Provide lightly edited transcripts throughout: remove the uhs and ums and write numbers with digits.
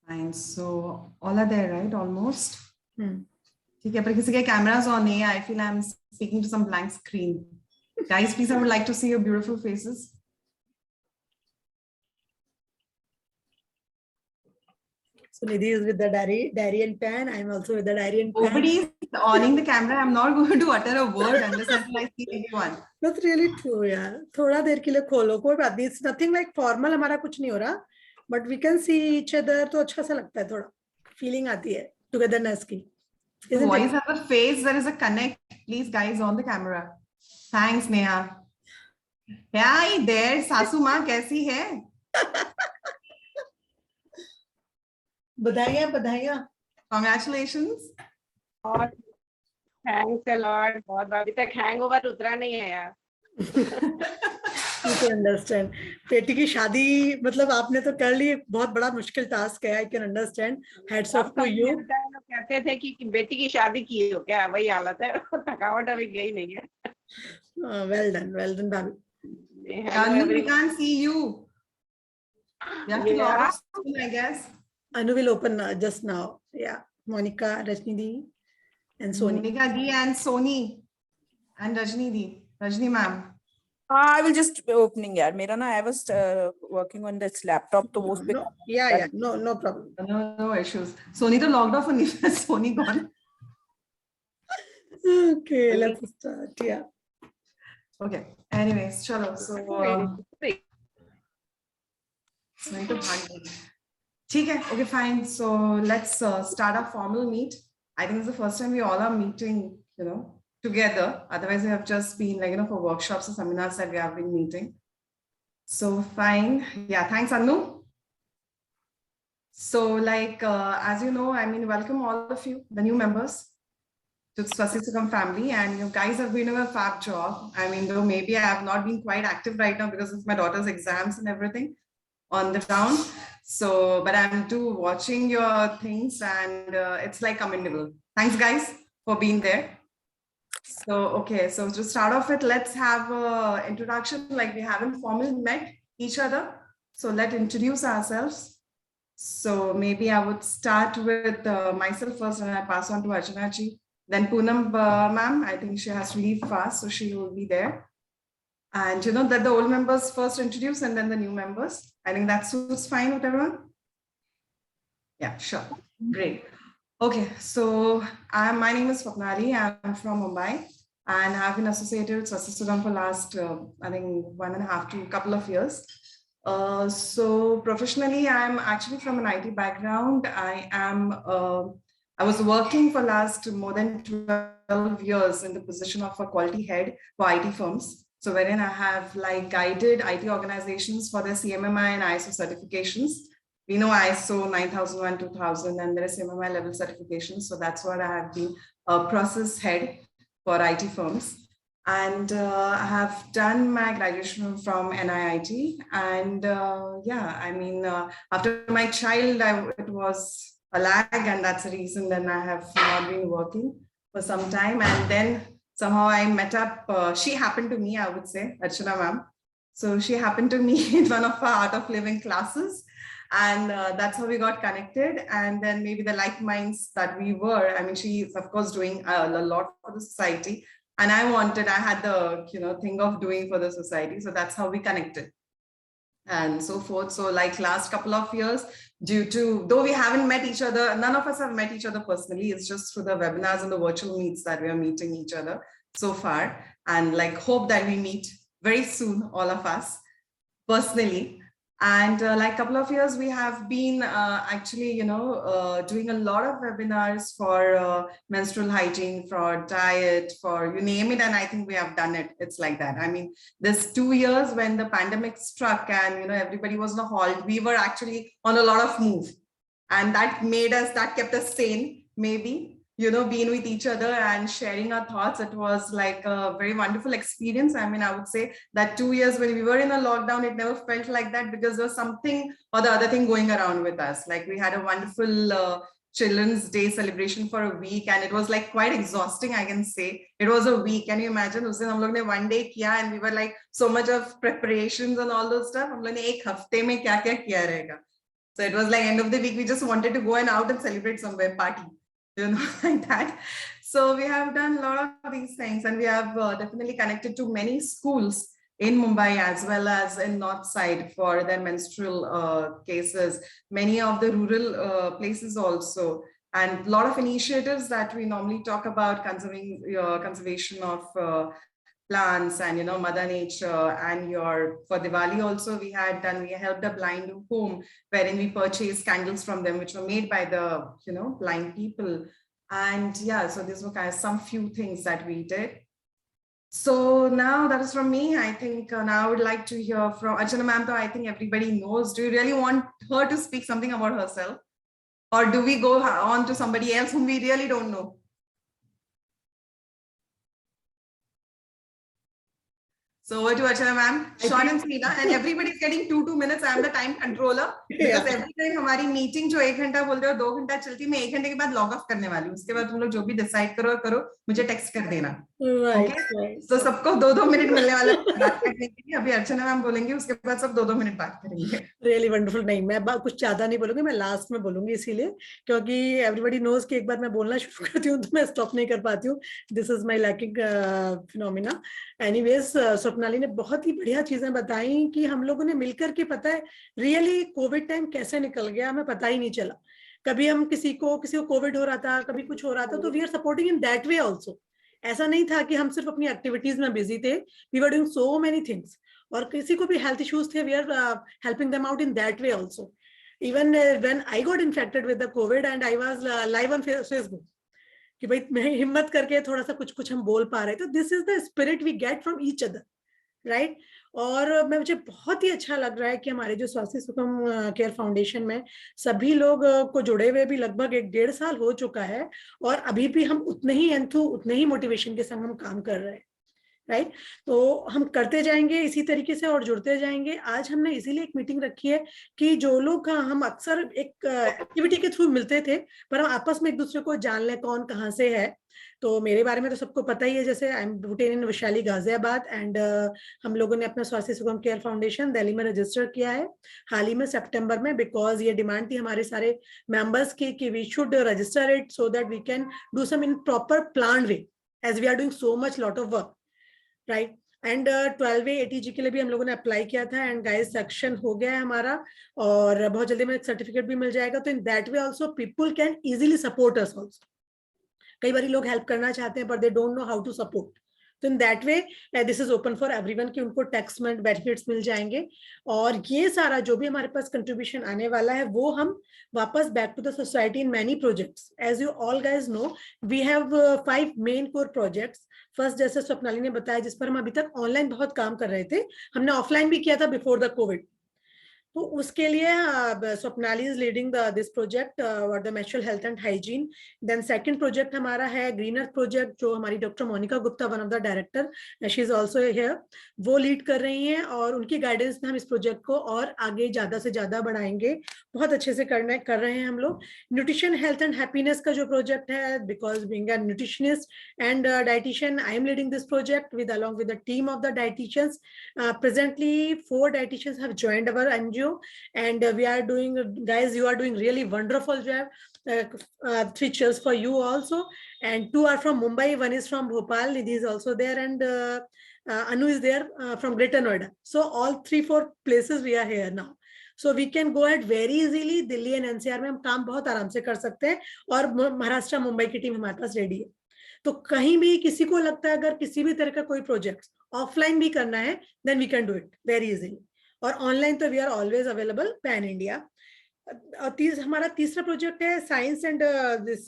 Fine. So all are there, right? Almost. Hmm. ठीक है, पर किसी के cameras on नहीं है. I feel I'm speaking to some blank screen. Guys, please, I would like to see your beautiful faces. So Nidhi is with the diary and pen. I'm also with the diary and pen. Nobody is owning the camera. I'm not going to utter a word unless until I see anyone. That's really true, यार. थोड़ा देर के लिए खोलो, कोई बात नहीं. It's nothing like formal. हमारा कुछ नहीं हो रहा. But we can see each other, तो अच्छा सा लगता है थोड़ा. Feeling आती है togetherness की. The Isn't voice it? has a face. There is a connect. Please, guys, on the camera. Thanks, Neha. Hi there, सासू माँ कैसी है? बधाइयाँ बधाइयाँ. Congratulations. और थैंक्स अ लॉट. बहुत अभी तक हैंगओवर उतरा नहीं है यार. You can understand. बेटी की शादी मतलब आपने तो कर ली. बहुत बड़ा मुश्किल टास्क है. I can understand. Hats off to you. लोग कहते थे कि बेटी की शादी की हो क्या, वही हालत है. थकावट अभी गई नहीं है. Well done, भाभी. Anu, we can't see you. You have to log off soon, I guess. Anu will open just now. Yeah. Monica, Rajni Di, and Soni. Monica Di and Soni and Rajni Di. Rajni ma'am. I will just be opening. यार मेरा ना I was working on this laptop तो वो No, yeah, no problem. No issues. Soni तो logged off only. Soni gone. Okay, let's start. Yeah. Okay. Anyways, chalo. So Soni तो भाग गई. ठीक है. Okay, fine. So let's start our formal meet. I think it's the first time we all are meeting, together. Otherwise, we have just been for workshops or seminars that we have been meeting. So fine. Yeah, thanks, Anu. So as you know, welcome all of you, the new members to Swasti Sukam family. And you guys have been doing a fab job. Though maybe I have not been quite active right now because of my daughter's exams and everything on the ground. So, but I'm too watching your things and it's commendable. Thanks guys for being there. So, okay. So to start off with, let's have an introduction. We haven't formally met each other. So let's introduce ourselves. So maybe I would start with myself first and I pass on to Archana ji. Then Poonam ma'am, I think she has to leave fast, so she will be there. And that the old members first introduce and then the new members. I think that suits fine with everyone. Yeah, sure. Great. Okay, so my name is Swapnali. I'm from Mumbai and I've been associated with Swasti Sukam for last, I think 1.5 to a couple of years. So professionally, I'm actually from an IT background. I was working for last more than 12 years in the position of a quality head for IT firms. So wherein I have guided IT organizations for their CMMI and ISO certifications. We know ISO 9001, 2000, and there is CMMI level certifications. So that's what I have been a process head for IT firms. And I have done my graduation from NIIT. And after my child, it was a lag, and that's the reason then I have not been working for some time. And then somehow I met up, she happened to me, I would say, Archana ma'am. So she happened to me in one of our Art of Living classes. And that's how we got connected. And then maybe the like minds that we were, she's of course doing a lot for the society. And I had the, thing of doing for the society. So that's how we connected and so forth. So last couple of years, though we haven't met each other, none of us have met each other personally. It's just through the webinars and the virtual meets that we are meeting each other so far. And hope that we meet very soon, all of us personally. And a couple of years, we have been actually, doing a lot of webinars for menstrual hygiene, for diet, for you name it. And I think we have done it. It's like that. This 2 years when the pandemic struck and, everybody was on a halt, we were actually on a lot of move. And that kept us sane, maybe. Being with each other and sharing our thoughts. It was a very wonderful experience. I would say that 2 years when we were in a lockdown, it never felt like that because there was something or the other thing going around with us. We had a wonderful Children's Day celebration for a week and it was quite exhausting, I can say. It was a week. Can you imagine? Us din hum log ne one day kiya and we were so much of preparations and all those stuff. Hum log ne ek hafte mein kya kiya rahega. So it was like end of the week, we just wanted to go and out and celebrate somewhere, party, like that. So we have done a lot of these things, and we have definitely connected to many schools in Mumbai as well as in North Side for their menstrual cases, many of the rural places also, and a lot of initiatives that we normally talk about, conservation of plants and Mother Nature. And for Diwali also we helped a blind home wherein we purchased candles from them which were made by the blind people. And yeah, so these were kind of some few things that we did. So now that is from me. I think now I would like to hear from Archana ma'am. I think everybody knows. Do you really want her to speak something about herself, or do we go on to somebody else whom we really don't know? So over to Archana ma'am, short and sweet, and everybody's getting 2 minutes. I am the time controller because every time हमारी meeting जो 1 घंटा बोलते हो 2 घंटा चलती है, मैं 1 घंटे के बाद log off करने वाली हूँ. उसके बाद तुम लोग जो भी decide करो, मुझे text कर देना. Okay? So सबको 2-2 मिनट मिलने वाले बात करने के लिए. अभी अर्चना मैम बोलेंगे, उसके बाद सब 2-2 मिनट बात करेंगे. Really wonderful. नहीं, मैं कुछ ज्यादा नहीं बोलूंगी, मैं लास्ट में बोलूंगी इसीलिए क्योंकि everybody knows कि एक बार मैं बोलना शुरू करती हूँ तो मैं stop नहीं कर पाती हूँ. This is my lacking phenomena. Anyways, Swapnali ने बहुत ही बढ़िया चीजें बताई कि हम लोगों ने मिलकर के, पता है रियली कोविड टाइम कैसे निकल गया हमें पता ही नहीं चला. कभी हम किसी को कोविड हो रहा था, कभी कुछ हो रहा था, तो we are supporting in that way also. ऐसा नहीं था कि हम सिर्फ अपनी एक्टिविटीज में बिजी थे. We were doing so many things, और किसी को भी हेल्थ इश्यूज थे, we are helping them out in that way also. Even when I got infected with the COVID and I was live on Facebook कि भाई मैं हिम्मत करके थोड़ा सा कुछ हम बोल पा रहे. तो this is the spirit we get from each other, right. और मुझे बहुत ही अच्छा लग रहा है कि हमारे जो स्वास्थ्य सुगम केयर फाउंडेशन में सभी लोग को जुड़े हुए भी लगभग 1-1.5 साल हो चुका है, और अभी भी हम उतने ही मोटिवेशन के संग हम काम कर रहे हैं, राइट. तो हम करते जाएंगे इसी तरीके से और जुड़ते जाएंगे. आज हमने इसीलिए एक मीटिंग रखी है कि जो लोग हम अक्सर एक एक्टिविटी के थ्रू मिलते थे, पर हम आपस में एक दूसरे को जान लें कौन कहाँ से है. तो मेरे बारे में तो सबको पता ही है, जैसे I am rooted in Vaishali Ghaziabad, and हम लोगों ने अपना स्वास्थ्य सुगम केयर फाउंडेशन दिल्ली में रजिस्टर किया है हाल ही में सितंबर में, बिकॉज ये डिमांड थी हमारे सारे मेंबर्स की कि we should register it so that we can do some in proper plan way as we are doing so much lot of work, right. And 12वे ATG के लिए भी हम लोगों ने अप्लाई किया था, एंड गाइस सेक्शन हो गया है हमारा, और बहुत जल्दी में सर्टिफिकेट भी मिल जाएगा. तो in that way also people can easily support us also. कई बार लोग हेल्प करना चाहते हैं पर they don't know how to support. तो in that way this is open for everyone कि उनको टैक्स बेनिफिट्स मिल जाएंगे, और ये सारा जो भी हमारे पास कंट्रीब्यूशन आने वाला है वो हम वापस back to the society in many projects. As you all guys know, we have 5 main core projects. First, जैसे स्वप्नाली ने बताया, जिस पर हम अभी तक ऑनलाइन बहुत काम कर रहे थे, हमने ऑफलाइन भी किया था बिफोर द कोविड. तो उसके लिए Swapnali is leading this project और the menstrual health and hygiene. Then second project हमारा है ग्रीन अर्थ प्रोजेक्ट, जो हमारी doctor Monica Gupta, one of the director, she is also here, वो लीड कर रही हैं, और उनकी गाइडेंस में हम इस प्रोजेक्ट को और आगे ज्यादा से ज्यादा बढ़ाएंगे. बहुत अच्छे से कर रहे हैं हम लोग. न्यूट्रिशन हेल्थ एंड हैप्पीनेस का जो प्रोजेक्ट है, because being a nutritionist and dietitian, I am leading this project with along with the team of the dietitians. Presently 4 dietitians have joined our NGO, and we are doing, guys, you are doing really wonderful job. 3 cheers for you also, and 2 are from Mumbai, 1 is from Bhopal, Nidhi is also there, and Anu is there from Greater Noida. So all 3-4 places we are here now, so we can go ahead very easily. Delhi and NCR में हम काम बहुत आराम से कर सकते हैं, और महाराष्ट्र मुंबई की टीम हमारे पास रेडी है. तो कहीं भी किसी को लगता है अगर किसी भी तरह का कोई प्रोजेक्ट ऑफलाइन भी करना है, then we can do it very easily, और ऑनलाइन तो we are always available pan India. हमारा तीसरा प्रोजेक्ट है science and this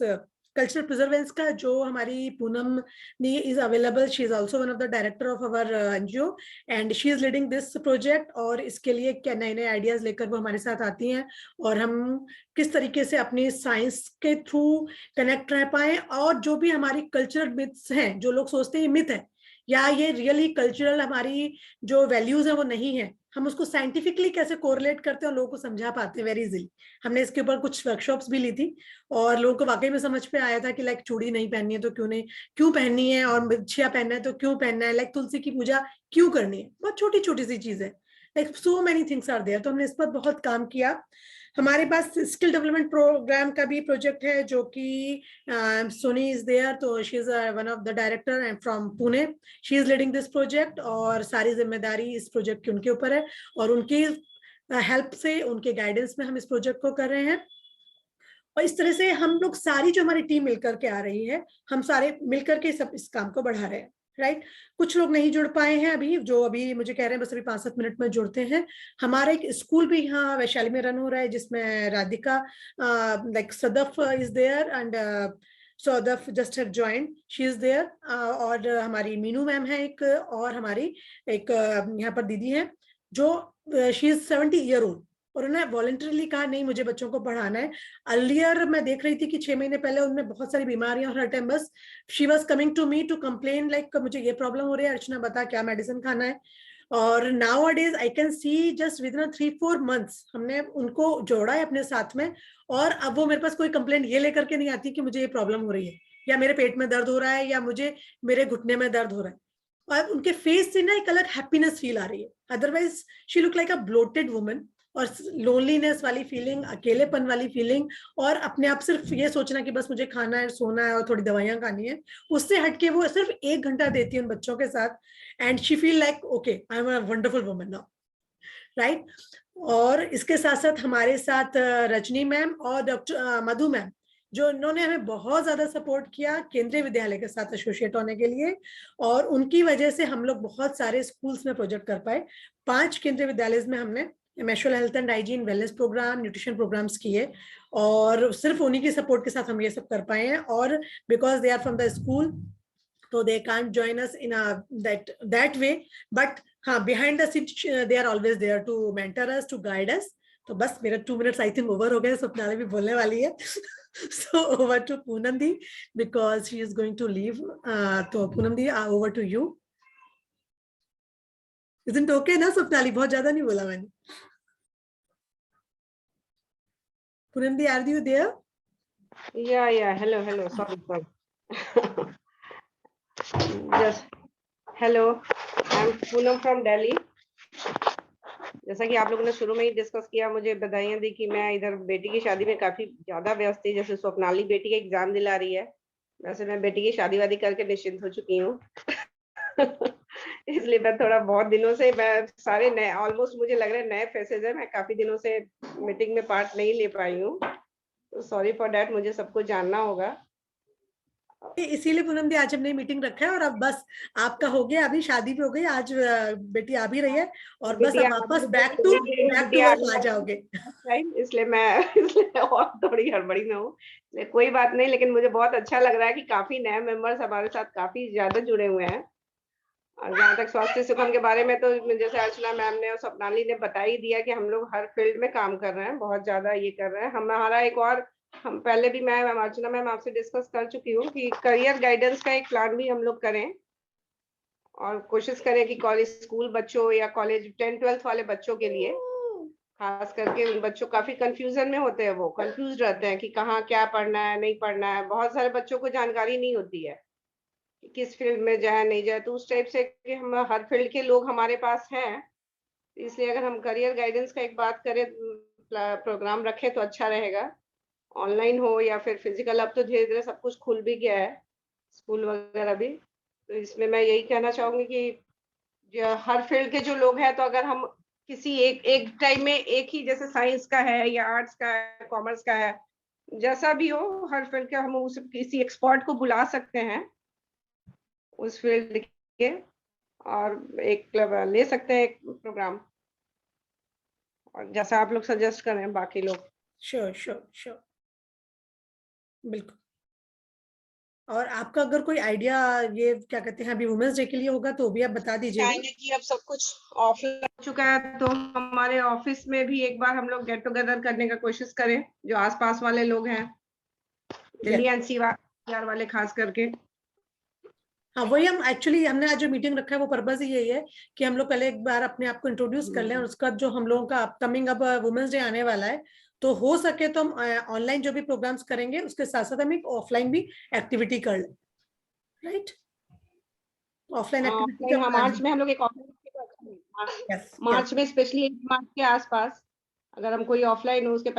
cultural preservance का, जो हमारी Poonam is available. She is also one of the director of our NGO, and she is leading this project. और इसके लिए क्या नए आइडियाज लेकर वो हमारे साथ आती हैं, और हम किस तरीके से अपनी साइंस के थ्रू कनेक्ट रह पाए, और जो भी हमारी कल्चरल मिथ्स हैं, जो लोग सोचते हैं मिथ है या ये रियली कल्चरल हमारी जो वैल्यूज है वो नहीं है, हम उसको साइंटिफिकली कैसे कोरिलेट करते हैं और लोगों को समझा पाते हैं वेरी इजीली। हमने इसके ऊपर कुछ वर्कशॉप्स भी ली थी और लोगों को वाकई में समझ पे आया था कि लाइक चूड़ी नहीं पहननी है तो क्यों पहननी है, और बिछिया पहनना है तो क्यों पहनना है, लाइक तुलसी की पूजा क्यों करनी है। बहुत छोटी छोटी सी चीज है, like so many things are there. तो हमने इस पर बहुत काम किया। हमारे पास स्किल डेवलपमेंट प्रोग्राम का भी प्रोजेक्ट है जो कि सोनी इज देयर, तो she is one of the director and from Pune, she is leading this project और सारी जिम्मेदारी इस प्रोजेक्ट की उनके ऊपर है और उनकी हेल्प से, उनके गाइडेंस में हम इस प्रोजेक्ट को कर रहे हैं। और इस तरह से हम लोग सारी जो हमारी टीम मिलकर के आ रही है, हम सारे मिलकर के सब इस काम को बढ़ा रहे हैं, राइट। कुछ लोग नहीं जुड़ पाए हैं अभी, जो अभी मुझे कह रहे हैं बस अभी 5-7 मिनट में जुड़ते हैं। हमारा एक स्कूल भी यहाँ वैशाली में रन हो रहा है जिसमें Radhika like Sadaf is there and Saudaf just have joined, she is there. और हमारी मीनू मैम है एक, और हमारी एक यहाँ पर दीदी है जो शी इज 70 ईयर ओल्ड और उन्होंने वॉलंटरीली कहा नहीं मुझे बच्चों को पढ़ाना है। अर्लियर मैं देख रही थी कि 6 महीने पहले उनमें बहुत सारी बीमारियां और हर टाइम बस she was coming to me to complain like मुझे ये प्रॉब्लम हो रही है, अर्चना बता क्या मेडिसिन खाना है। और now days I can see just with in 3-4 months हमने उनको जोड़ा है अपने साथ में, और अब वो मेरे पास कोई कंप्लेंट ये लेकर के नहीं आती कि मुझे ये प्रॉब्लम हो रही है या मेरे पेट में दर्द हो रहा है या मुझे मेरे घुटने में दर्द हो रहा है। और उनके फेस से ना एक अलग हैप्पीनेस फील आ रही है, otherwise she look like a bloated woman. और लोनलीनेस वाली फीलिंग, अकेलेपन वाली फीलिंग और अपने आप सिर्फ ये सोचना कि बस मुझे खाना है, सोना है और थोड़ी दवाइयां खानी है, उससे हटके वो सिर्फ 1 घंटा देती है उन बच्चों के साथ and she feel like okay I am a wonderful woman now, right. और इसके साथ साथ हमारे साथ रजनी मैम और डॉक्टर मधु मैम, जो इन्होंने हमें बहुत ज्यादा सपोर्ट किया केंद्रीय विद्यालय के साथ एसोसिएट होने के लिए, और उनकी वजह से हम लोग बहुत सारे स्कूल्स में प्रोजेक्ट कर पाए। 5 केंद्रीय विद्यालय में हमने menstrual health and hygiene, wellness program, nutrition programs किए, और सिर्फ उन्हीं की सपोर्ट के साथ हम ये सब कर पाए हैं। और because they are from the school so they can't join us in that way, but हाँ behind the scenes they are always there to mentor us, to guide us. तो बस मेरा 2 minutes I think over हो गए, स्वप्नाली भी बोलने वाली है so over to Poonam Di because she is going to leave. तो Poonam Di over to you. Isn't okay ना स्वप्नाली? बहुत ज्यादा नहीं बोला मैंने। Poonam Di, are you there? Yeah. Hello. Sorry. Just hello. I'm Poonam from Delhi. जैसा कि आप लोगों ने शुरू में ही डिस्कस किया, मुझे बधाइयां दी कि मैं इधर बेटी की शादी में काफी ज्यादा व्यस्त थी। जैसे स्वप्नाली बेटी का एग्जाम दिला रही है, वैसे मैं बेटी की शादी वादी करके निश्चिंत हो चुकी हूँ इसलिए मैं थोड़ा बहुत दिनों से मैं सारे नए ऑलमोस्ट मुझे लग रहा है नए फेसेस है, मैं काफी दिनों से मीटिंग में पार्ट नहीं ले पाई हूँ, तो सॉरी फॉर दैट। मुझे सबको जानना होगा, इसीलिए पूनम दी आज हमने मीटिंग रखा है। और अब बस आपका हो गया, अभी शादी भी हो गई, आज बेटी आ भी रही है और बस अब वापस बैक टू वर्क आ जाओगे। इसलिए और थोड़ी हड़बड़ी में हूँ, कोई बात नहीं। लेकिन मुझे बहुत अच्छा लग रहा है कि काफी नए मेंबर्स हमारे साथ काफी ज्यादा जुड़े हुए हैं। और जहाँ तक स्वास्थ्य सुगम के बारे में, तो जैसे अर्चना मैम ने और स्वप्नाली ने बता ही दिया कि हम लोग हर फील्ड में काम कर रहे हैं, बहुत ज्यादा ये कर रहे हैं। हमारा एक और, हम पहले भी मैं अर्चना मैम आपसे डिस्कस कर चुकी हूँ कि करियर गाइडेंस का एक प्लान भी हम लोग करें और कोशिश करें कि कॉलेज स्कूल बच्चों या कॉलेज 10th-12th वाले बच्चों के लिए, खास करके उन बच्चों काफी कंफ्यूजन में होते हैं, वो कंफ्यूज रहते हैं कि कहाँ क्या पढ़ना है, नहीं पढ़ना है। बहुत सारे बच्चों को जानकारी नहीं होती है कि किस फील्ड में जाए नहीं जाए, तो उस टाइप से कि हम हर फील्ड के लोग हमारे पास हैं, इसलिए अगर हम करियर गाइडेंस का एक बात करें, प्रोग्राम रखें तो अच्छा रहेगा, ऑनलाइन हो या फिर फिजिकल। अब तो धीरे धीरे सब कुछ खुल भी गया है, स्कूल वगैरह भी। तो इसमें मैं यही कहना चाहूंगी कि हर फील्ड के जो लोग हैं, तो अगर हम किसी एक टाइम में एक ही, जैसे साइंस का है या आर्ट्स का है, कॉमर्स का है, जैसा भी हो, हर फील्ड के हम उस किसी एक्सपर्ट को बुला सकते हैं उस फील्ड के, और एक ले सकते हैं एक प्रोग्राम, और जैसा आप लोग सजेस्ट करें बाकी लोग। श्योर बिल्कुल। और आपका अगर कोई आइडिया, ये क्या कहते हैं, अभी वुमेन्स डे के लिए होगा तो भी आप बता दीजिएगा। कि अब सब कुछ ऑफलाइन हो चुका है, तो हमारे ऑफिस में भी एक बार हम लोग गेट टुगेदर करने का कोशिश करें, जो आसपास वाले लोग हैं, दिल्ली एनसीआर वाले खास करके। हाँ वही हम एक्चुअली हमने आज जो मीटिंग रखा है वो पर्पस ही यही है कि हम लोग पहले एक बार अपने आप को इंट्रोड्यूस कर लें और उसका जो हम लोगों का अपकमिंग अब वुमेन्स डे आने वाला है तो हो सके तो हम ऑनलाइन जो भी प्रोग्राम्स करेंगे उसके साथ साथ हम एक ऑफलाइन भी एक्टिविटी कर लें, राइट? ऑफलाइन एक्टिविटी का मार्च में हम लोग एक मार्च में स्पेशली मार्च के आसपास अगर हम कोई ऑफलाइन हो उसके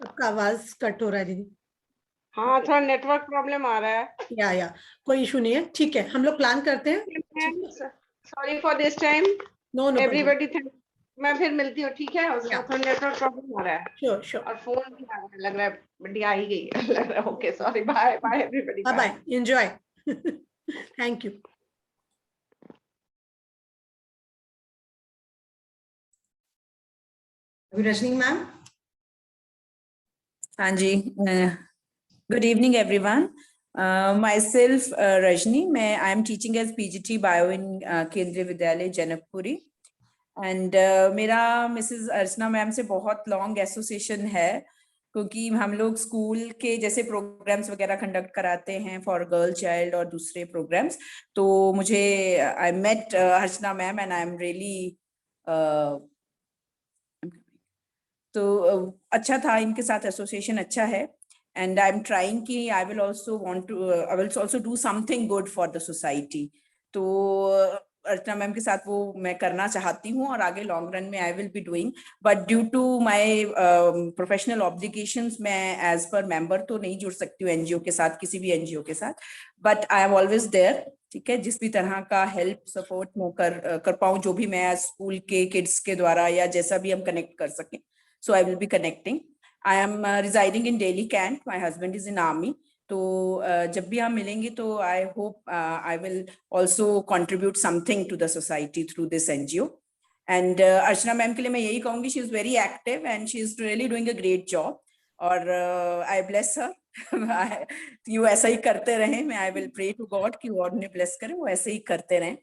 आपका आवाज कट हो रहा है दीदी। हाँ थोड़ा नेटवर्क प्रॉब्लम आ रहा है। या कोई इशू नहीं है, ठीक है हम लोग प्लान करते हैं। Sorry for this time. No no everybody मैं फिर मिलती हूँ, ठीक है? थोड़ा नेटवर्क प्रॉब्लम आ रहा है। Sure sure. और फोन भी आ रहा है, लग रहा है बड़ी आ ही गई है लग रहा है। Okay sorry, bye bye everybody, bye bye, enjoy. Thank you. Rajni ma'am. Anji, good evening everyone. Myself Rajni, I am teaching as PGT Bio in Kendriya Vidyalaya Janakpuri, and मेरा मिसेस अर्चना मैम से बहुत long association है क्योंकि हम लोग school के जैसे programmes वगैरह कंडक्ट कराते हैं फॉर गर्ल चाइल्ड और दूसरे प्रोग्राम्स, तो मुझे I met Archana ma'am and I am really तो अच्छा था, इनके साथ एसोसिएशन अच्छा है एंड आई एम ट्राइंग कि I will also do something good for the society. तो अर्चना मैम के साथ वो मैं करना चाहती हूँ और आगे लॉन्ग रन में I will be doing, but due to my professional obligations मैं एज पर मेंबर तो नहीं जुड़ सकती हूँ एनजीओ के साथ, किसी भी एनजीओ के साथ, but I am always there. ठीक है, जिस भी तरह का हेल्प सपोर्ट मैं कर पाऊँ, जो भी मैं स्कूल के किड्स के द्वारा या जैसा भी हम कनेक्ट कर सकें, so I will be connecting. I am residing in Delhi Kent. My husband is in army. तो जब भी हम मिलेंगे तो I hope I will also contribute something to the society through this NGO. And Archana ma'am के लिए मैं यही कहूँगी, she is very active and she is really doing a great job. और I bless her. you ऐसा ही करते रहें, मैं I will pray to God कि वो उन्हें bless करें, वो ऐसे ही करते रहें।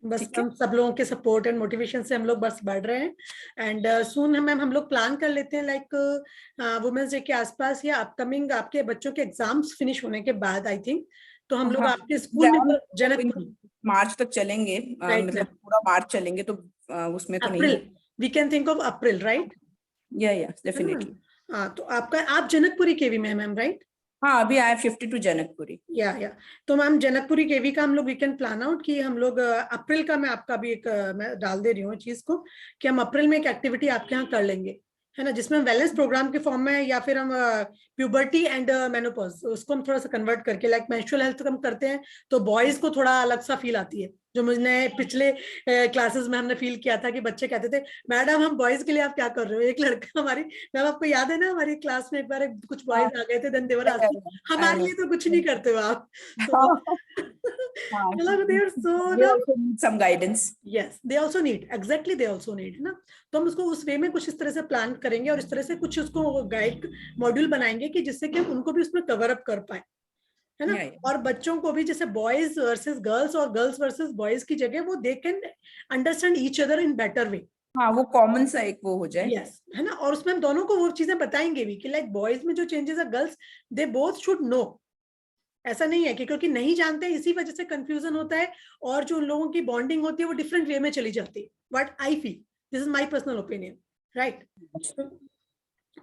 बस हम सब लोगों के सपोर्ट एंड मोटिवेशन से हम लोग बस बढ़ रहे हैं एंड सून मैम हम लोग प्लान कर लेते हैं लाइक वुमेन्स डे के आसपास या अपकमिंग आपके बच्चों के एग्जाम्स फिनिश होने के बाद आई थिंक, तो हम लोग आपके स्कूल में जनकपुरी मार्च तक चलेंगे, मतलब पूरा मार्च चलेंगे, तो उसमें तो नहीं, we can think of April, right? Yeah definitely. हाँ तो आप जनकपुरी के भी मैम, राइट? हाँ, अभी I have shifted to Janakpuri. या तो मैम जनकपुरी केवी का हम लोग वी कैन प्लान आउट कि हम लोग अप्रैल का, मैं आपका भी एक मैं डाल दे रही हूँ चीज को कि हम अप्रैल में एक एक्टिविटी आपके यहाँ कर लेंगे, है ना, जिसमें हम वेलनेस प्रोग्राम के फॉर्म में या फिर हम प्यूबर्टी एंड मेनोपॉज उसको हम थोड़ा सा कन्वर्ट करके लाइक मेंस्ट्रुअल हेल्थ हम करते हैं तो बॉयज को थोड़ा अलग सा फील आती है, जो मुझे पिछले क्लासेस में हमने फील किया था कि बच्चे कहते थे मैडम हम बॉयज के लिए आप क्या कर रहे हो। एक लड़का हमारी मैम, आपको याद है ना हमारी क्लास में एक बार कुछ बॉयज आ गए थे, देन दे वर आस्किंग हमारे लिए तो कुछ नहीं करते हो आप, some guidance. Yes, they also need, exactly they also need, है ना। तो हम उसको उस वे में कुछ इस तरह से प्लान करेंगे और इस तरह से कुछ उसको गाइड मॉड्यूल बनाएंगे कि जिससे कि हम उनको भी उसमें कवर अप कर पाए, है ना। और बच्चों को भी जैसे बॉयज वर्सेस गर्ल्स और गर्ल्स वर्सेस बॉयज की जगह वो they can understand each other in better way. हाँ, वो कॉमन सा एक वो हो जाए। यस, है ना। और उसमें हम दोनों को वो चीजें बताएंगे भी कि लाइक बॉयज में जो चेंजेस है girls they both should know. ऐसा नहीं है कि क्योंकि नहीं जानते इसी वजह से कंफ्यूजन होता है और जो उन लोगों की बॉन्डिंग होती है वो डिफरेंट वे में चली जाती है। What I feel, this is my personal opinion, right?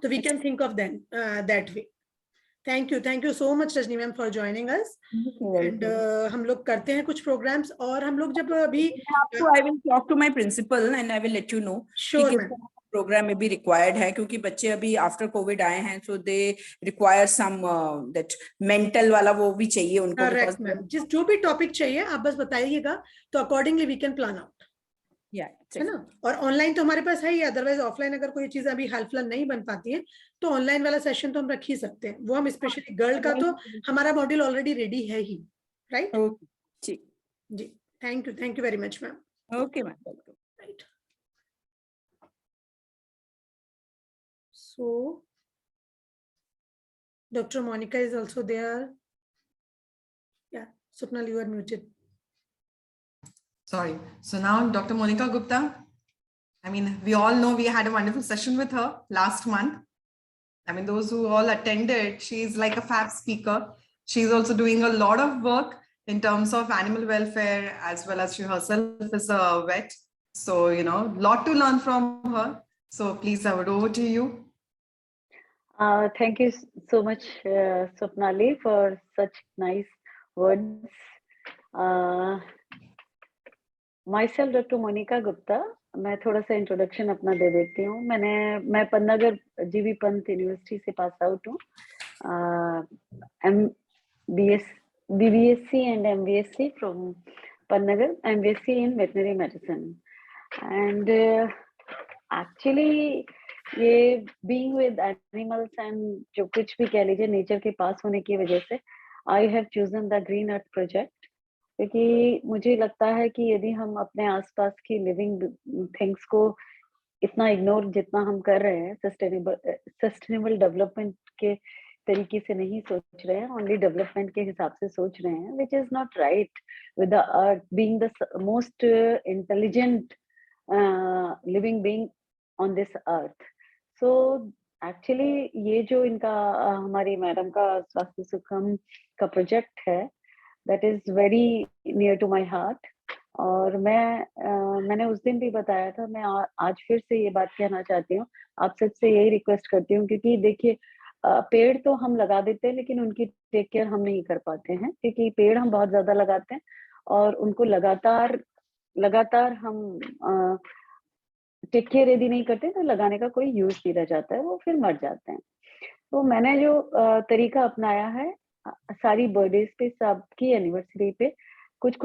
तो we can think of then that way. Thank you so much Rajni ma'am for joining us. And हम लोग करते हैं कुछ प्रोग्राम्स और हम लोग जब अभी I will talk to my principal and I will let you know sure program में भी रिक्वायर्ड है, क्योंकि बच्चे अभी आफ्टर कोविड आए हैं, so they require some that mental वाला वो भी चाहिए उनको। करेक्ट मैम, जिस जो भी टॉपिक चाहिए आप बस बताइएगा तो accordingly we can plan out, है ना। और ऑनलाइन तो हमारे पास है ही, अदरवाइज ऑफलाइन अगर कोई चीज अभी हाल फिलहाल नहीं बन पाती है तो ऑनलाइन वाला सेशन तो हम रख ही सकते हैं। वो हम स्पेशली गर्ल का तो हमारा मॉड्यूल ऑलरेडी रेडी है ही, राइट? ठीक जी, thank you very much ma'am. Okay ma'am, right. So Dr. Monica is also there. Yeah, Swapnal, you are muted. Sorry. So now Dr. Monica Gupta. I mean, we all know we had a wonderful session with her last month. I mean, those who all attended, she's like a fab speaker. She's also doing a lot of work in terms of animal welfare, as well as she herself is a vet. So, you know, lot to learn from her. So please, I would over to you. Thank you so much, Swapnali, for such nice words. Myself, Dr. Monica Gupta. मैं थोड़ा सा introduction अपना दे देती हूँ. मैं पन्नागर जीवी Pant university से pass out हूँ. BBSc and MBSc from Pannagar, MBSc in veterinary medicine. And actually ये being with animals and जो कुछ भी कह लीजिए नेचर के पास होने की वजह से I have chosen the Green Earth Project, क्योंकि मुझे लगता है कि यदि हम अपने आसपास की लिविंग थिंग्स को इतना इग्नोर जितना हम कर रहे हैं, सस्टेनेबल डेवलपमेंट के तरीके से नहीं सोच रहे हैं, ओनली डेवलपमेंट के हिसाब से सोच रहे हैं, which is not right with the earth being the most intelligent living being on this earth. So actually ये जो इनका हमारी मैडम का स्वास्थ्य सुखम का प्रोजेक्ट है, that is very near to my heart. और मैंने उस दिन भी बताया था, मैं आज फिर से ये बात कहना चाहती हूँ, आप सबसे यही रिक्वेस्ट करती हूँ, क्योंकि देखिए पेड़ तो हम लगा देते हैं लेकिन उनकी टेक केयर हम नहीं कर पाते हैं, क्योंकि पेड़ हम बहुत ज्यादा लगाते हैं और उनको लगातार हम टेक केयर यदि नहीं करते तो लगाने का कोई यूज नहीं रह जाता है, वो फिर मर जाते हैं. तो मैंने जो तरीका अपनाया है, सारी बर्थडेज पे, सबकी एनिवर्सरी पे कुछ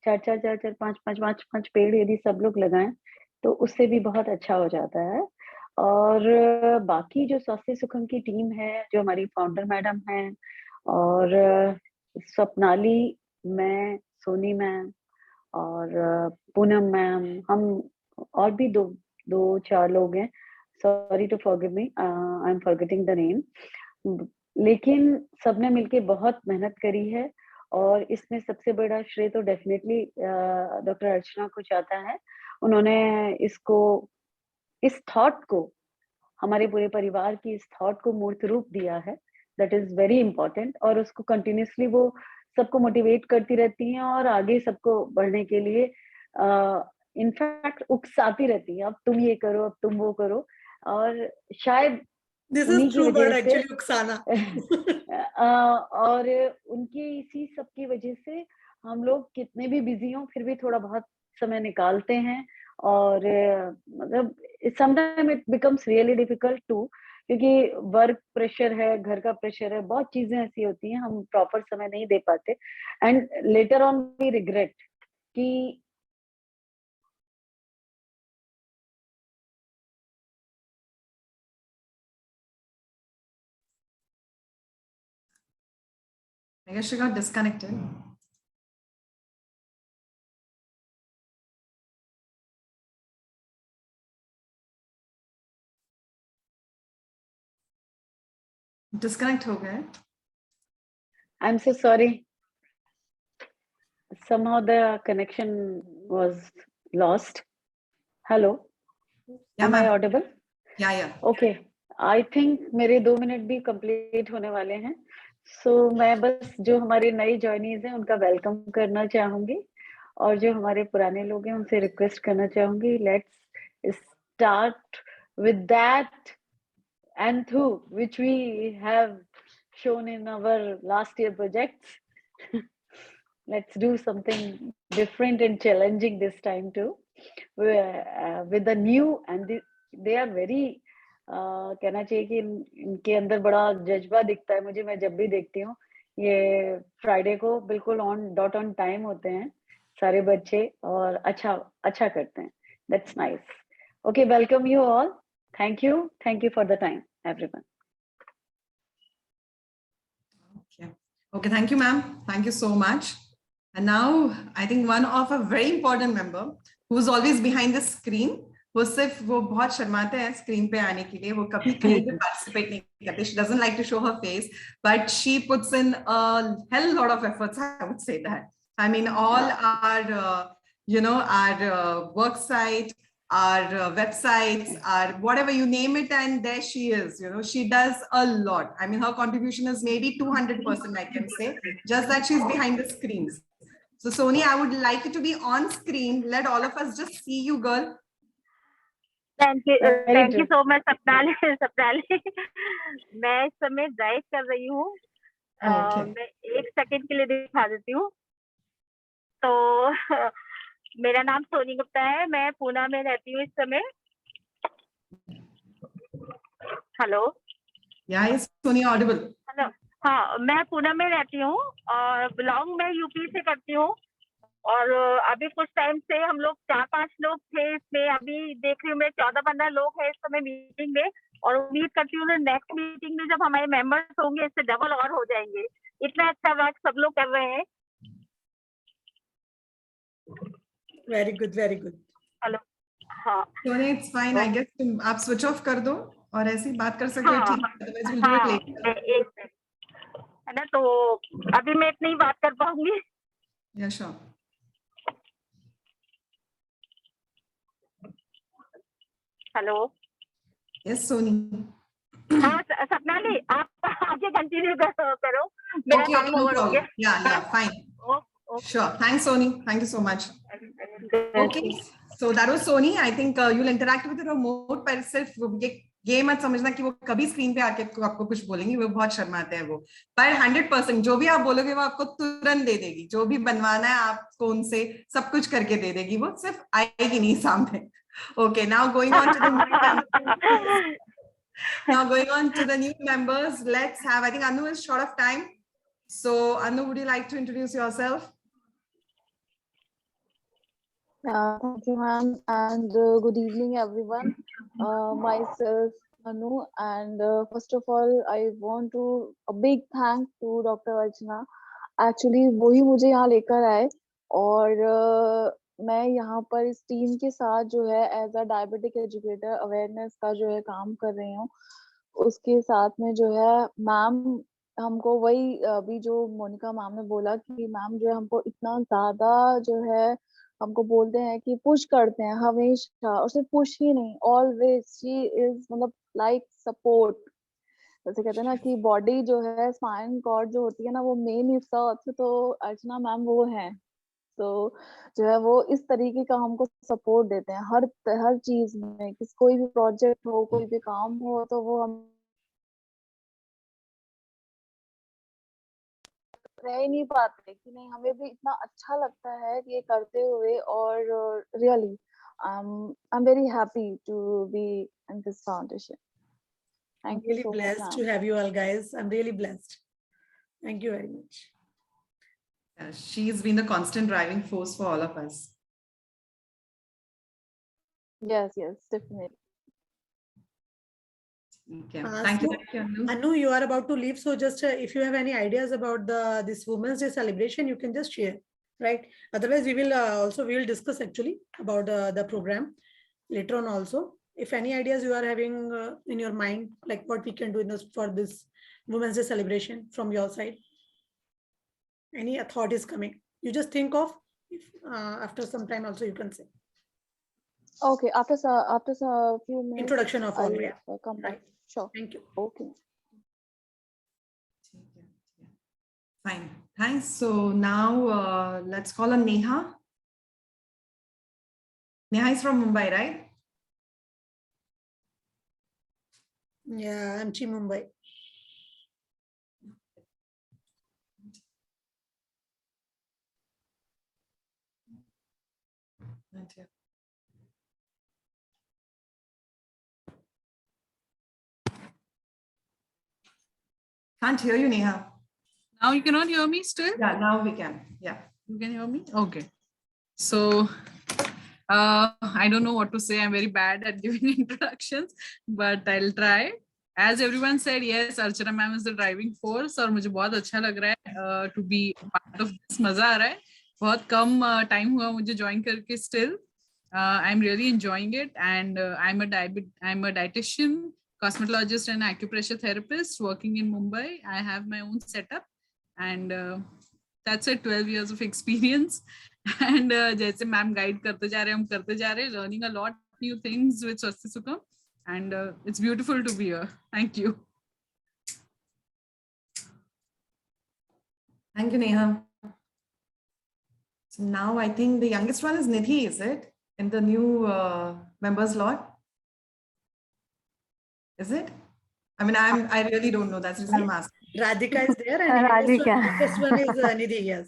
4 5 पेड़ यदि सब लोग लगाएं तो उससे भी बहुत अच्छा हो जाता है. और बाकी जो स्वास्थ्य सुखम की टीम है, जो हमारी फाउंडर मैडम है, और स्वप्नाली, मैं, सोनी मैम और पूनम मैम, हम और भी दो चार लोग हैं. Sorry to forgive me, I am forgetting the name. लेकिन सबने मिलके बहुत मेहनत करी है और इसमें सबसे बड़ा श्रेय तो डेफिनेटली डॉक्टर अर्चना को जाता है. उन्होंने इस थॉट को, हमारे पूरे परिवार की इस थॉट को मूर्त रूप दिया है. That is very important. और उसको कंटिन्यूसली वो सबको मोटिवेट करती रहती हैं और आगे सबको बढ़ने के लिए इनफैक्ट उकसाती रहती है, अब तुम ये करो, अब तुम वो करो. और शायद this is true word actually, उकसाना. और उनकी इसी सब की वजह से हम लोग कितने भी बिजी हों फिर भी थोड़ा बहुत समय निकालते हैं. और मतलब sometime it becomes really difficult to, क्योंकि वर्क प्रेशर है, घर का प्रेशर है, बहुत चीजें ऐसी होती हैं, हम प्रॉपर समय नहीं दे पाते. And later on we regret कि I guess she got disconnected. Disconnect हो गया. I'm so sorry. Somehow the connection was lost. Hello. Yeah, Am I ma'am. audible? Yeah. Okay. I think मेरे 2 मिनट भी complete होने वाले हैं. So मैं बस जो हमारे नए जॉइनीज हैं उनका वेलकम करना चाहूंगी और जो हमारे पुराने लोग हैं उनसे रिक्वेस्ट करना चाहूंगी, let's start with that enthu which we have shown in our last year projects. Let's do something different and challenging this time too, with the new, and they are very कहना चाहिए कि इनके अंदर बड़ा जज्बा दिखता है मुझे. मैं जब भी देखती हूँ ये फ्राइडे को बिल्कुल डॉट ऑन टाइम होते हैं सारे बच्चे और अच्छा करते हैं. That's nice. Okay, welcome you all. Thank you for the time, everyone. Okay, thank you, ma'am. Thank you so much. And now I think one of a very important member who's always behind the screen, वो बहुत शर्माते हैं screen पे आने के लिए, वो कभी कहीं पे पार्टिसिपेट नहीं करते. She doesn't like to show her face, but she puts in a hell lot of efforts, I would say that. I mean, all our, our work site, our websites, our whatever you name it, and there she is. You know, she does a lot. I mean, her contribution is maybe 200%, I can say, just that she's behind the screens. So Soni, I would like you to be on screen. Let all of us just see you, girl. Thank you Very thank you good. So much Sapnali Sapnali मैं इस समय drive कर रही हूँ Okay. मैं एक second के लिए दिखा देती हूँ तो मेरा नाम सोनी गुप्ता है मैं पूना में रहती हूँ इस समय hello Yeah, is Soni audible? Hello हाँ मैं पूना में रहती हूँ और बिलोंग मैं यूपी से करती हूँ और अभी कुछ टाइम से हम लोग 4-5 लोग थे इसमें अभी देख रही हूँ मैं 14-15 लोग हैं इस समय मीटिंग में और उम्मीद करती हूँ नेक्स्ट मीटिंग में जब हमारे मेंबर्स होंगे इससे डबल और हो जाएंगे इतना अच्छा वर्क सब लोग कर रहे हैं Very good, very good. Hello हाँ Soni, it's fine. I guess तुम आप switch off कर दो और ऐसी बात कर सकते हो, हाँ, ठीक है? Otherwise we'll do it later. मैं एक है ना तो अभी मैं इतनी बात कर पाऊंगी Yeah, sure. Hello Yes, Soni. हाँ सपनाली आप आगे कंटिन्यू करो मेरा Okay, टाइम no ओवर हो problem. गया Yeah, fine. Sure. Thanks, Soni. Thank you so much. Okay, so that was Soni. I think you'll interact with her more, पर सिर्फ ये मत समझना कि वो कभी स्क्रीन पे आके आपको कुछ बोलेंगी, वो बहुत शर्माते हैं वो। पर 100% जो भी आप बोलोगे वो आपको तुरंत दे देगी, जो भी बनवाना है आपको उनसे सब कुछ करके दे देगी, वो सिर्फ आएगी नहीं सामने। Okay, now going on to the new members. Now going on to the new members, let's have, I think Anu is short of time. So Anu, would you like to introduce yourself? Thank you, ma'am, and good evening, everyone. Myself, Anu, and first of all, I want to a big thank to Dr. Archana. Actually, वही मुझे यहाँ लेकर आए और मैं यहाँ पर इस टीम के साथ जो है as a diabetic educator awareness का जो है काम कर रही हूँ उसके साथ में जो है मैम हमको वही अभी जो मोनिका मैम ने बोला कि मैम जो है हमको इतना ज्यादा जो है हमको बोलते हैं कि पुश करते हैं हमेशा और सिर्फ पुश ही नहीं ऑलवेज शी इज मतलब लाइक सपोर्ट जैसे कहते हैं ना कि बॉडी जो है स्पाइन कॉर्ड जो होती है ना वो मेन हिस्सा होती है तो अर्चना मैम वो है तो जो है वो इस तरीके का हमको सपोर्ट देते हैं हर चीज में किस कोई भी प्रोजेक्ट हो कोई भी काम हो तो वो हम रह ही नहीं पाते कि नहीं हमें भी इतना अच्छा लगता है ये करते हुए और really I am very happy to be in this foundation I'm thank you really so much blessed to have you all, guys. I'm really blessed. Thank you very much. She's been the constant driving force for all of us. yes definitely Okay. Thank you, Anu. Anu, you are about to leave, so just if you have any ideas about this Women's Day celebration, you can just share, right? Otherwise, we will discuss actually about the program later on also. If any ideas you are having in your mind, like what we can do for this Women's Day celebration from your side, any thought is coming, you just think of. If, after some time also you can say. okay after a few minutes Introduction of all, I'll yeah. come back Right. sure Thank you. okay Fine. Thanks. So now let's call on Neha. Neha is from Mumbai, right? Yeah, I'm Chi Mumbai. Can't hear you, Neha. Now you cannot hear me still? Yeah, now we can. Yeah. You can hear me? Okay. So I don't know what to say. I'm very bad at giving introductions, but I'll try. As everyone said, yes, Archana ma'am is the driving force और मुझे बहुत अच्छा लग रहा है to be part of this. मजा आ रहा है. बहुत कम time हुआ मुझे join करके still. I'm really enjoying it and I'm a dietitian, cosmetologist and acupressure therapist working in Mumbai. I have my own setup and that's it, 12 years of experience. And जैसे ma'am guide करते जा रहे हैं हम करते जा रहे हैं, learning a lot new things with Swasti Sukham, and it's beautiful to be here. Thank you. Thank you, Neha. So now I think the youngest one is Nidhi, is it? In the new members lot? Is it? I mean, I really don't know. That's the reason I'm asking. Radhika is there and youngest one is Nidhi, yes.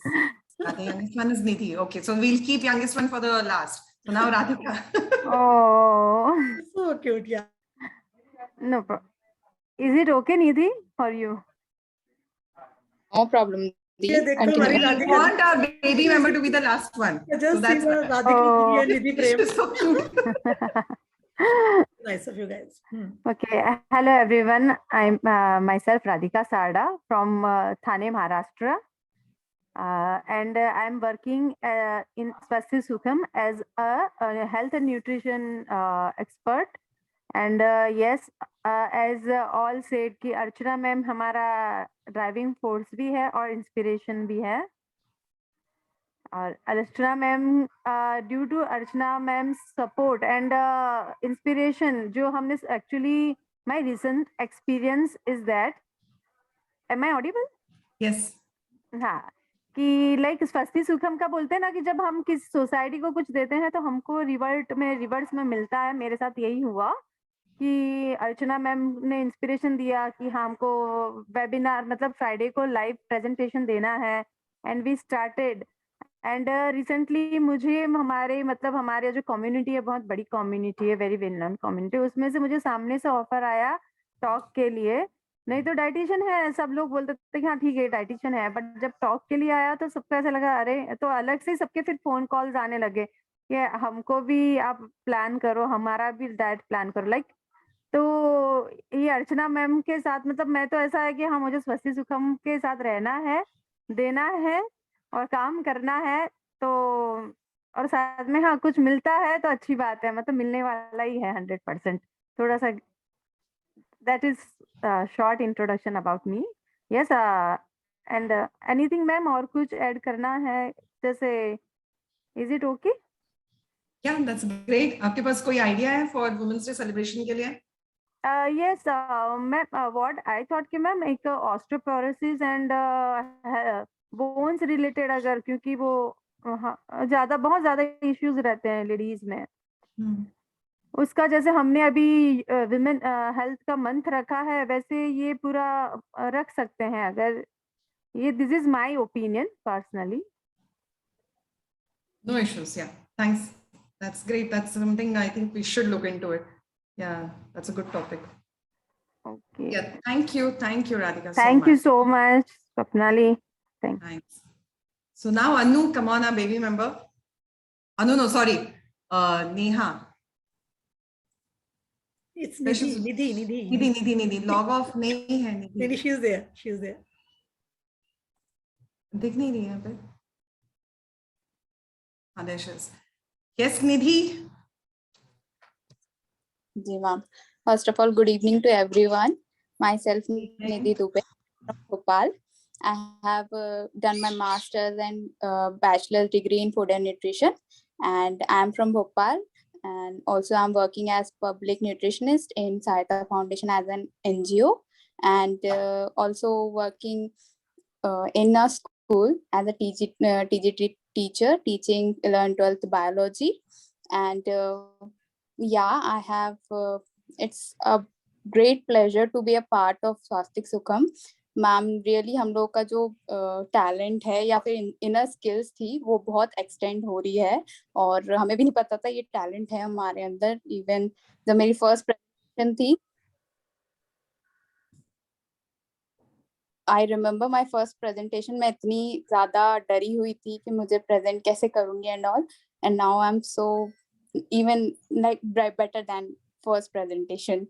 The youngest one is Nidhi. Okay, so we'll keep youngest one for the last. So now Radhika. Oh, So cute, yeah. no problem. Is it okay, Nidhi, for you? No problem. ये देखो Continue. हमारी We Radhika want our baby member to be the last one. So just that's see why. Radhika Oh. and Nidhi Prem. She's so cute. Nice of you guys. Okay, hello everyone. I'm myself Radhika Sarda from Thane, Maharashtra. And I'm working in Swasti Sukham as a health and nutrition expert. And yes, as all said कि Archana ma'am हमारा driving force भी है और inspiration भी है. और Archana ma'am due to Archana ma'am support and inspiration जो हमने actually my recent experience is that, am I audible? Yes. हाँ, कि लाइक स्वस्ति सुखम का बोलते हैं ना कि जब हम किस सोसाइटी को कुछ देते हैं तो हमको रिवर्स में मिलता है. मेरे साथ यही हुआ कि अर्चना मैम ने इंस्पिरेशन दिया कि हाँ हमको वेबिनार मतलब फ्राइडे को लाइव प्रेजेंटेशन देना है and we started. And recently मुझे हमारे जो कम्युनिटी है बहुत बड़ी कम्युनिटी है, वेरी वेल नोन कम्युनिटी, उसमें से मुझे सामने से ऑफर आया टॉक के लिए. नहीं तो डाइटिशियन है, सब लोग बोलते थे कि हाँ ठीक है डाइटिशियन है, बट जब टॉक के लिए आया तो सबको ऐसा लगा अरे, तो अलग से सबके फिर फोन कॉल्स आने लगे कि हमको भी आप प्लान करो, हमारा भी डाइट प्लान करो. लाइक तो ये अर्चना मैम के साथ मतलब मैं तो ऐसा है कि हाँ मुझे स्वस्ति सुखम के साथ रहना है, देना है और काम करना है. तो और साथ में हाँ कुछ मिलता है तो अच्छी बात है, मतलब मिलने वाला ही है 100%. थोड़ा सा that is short introduction about me. Yes, and anything ma'am और कुछ ऐड करना है जैसे, is it okay? Yeah, that's great. आपके पास कोई आइडिया है फॉर वुमेन्स डे सेलिब्रेशन के लिए? Yes, ma'am what I thought कि मैम एक ऑस्टियोपोरोसिस एंड बोन्स रिलेटेड अगर, क्योंकि वो बहुत ज्यादा इश्यूज रहते हैं लेडीज में, उसका जैसे हमने अभी विमेन हेल्थ का मंथ रखा है वैसे ये पूरा रख सकते हैं अगर ये. This is my opinion personally. No issues. Yeah, thanks. That's great. That's something I think we should look into it. Yeah, that's a good topic. Okay. Yeah, thank you, Radhika. Thank you so much, Swapnali. Thanks. So now Anu, come on, our baby member. Anu, no, sorry, Neha. It's Nidhi. Log off नहीं है Nidhi. Nidhi, she's there. दिख नहीं रही है पे. हाँ, there she is. Yes, Nidhi. Ji ma'am. First of all, good evening to everyone. Myself Nidhi Dubey from Bhopal. I have done my master's and bachelor's degree in food and nutrition, and I'm from Bhopal. And also I'm working as public nutritionist in Sahayata Foundation as an NGO, and also working in a school as a TGT teacher teaching 11th 12th biology. And yeah, I have it's a great pleasure to be a part of Swastik Sukham. Ma'am really हम लोग का जो talent है या फिर inner skills थी वो बहुत एक्सटेंड हो रही है, और हमें भी नहीं पता था ये टैलेंट है हमारे अंदर. इवन जब मेरी फर्स्ट प्रेजेंटेशन थी, I remember my first presentation, मैं इतनी ज्यादा डरी हुई थी कि मुझे प्रेजेंट कैसे करूंगी and all, and now I am so even like better than first presentation.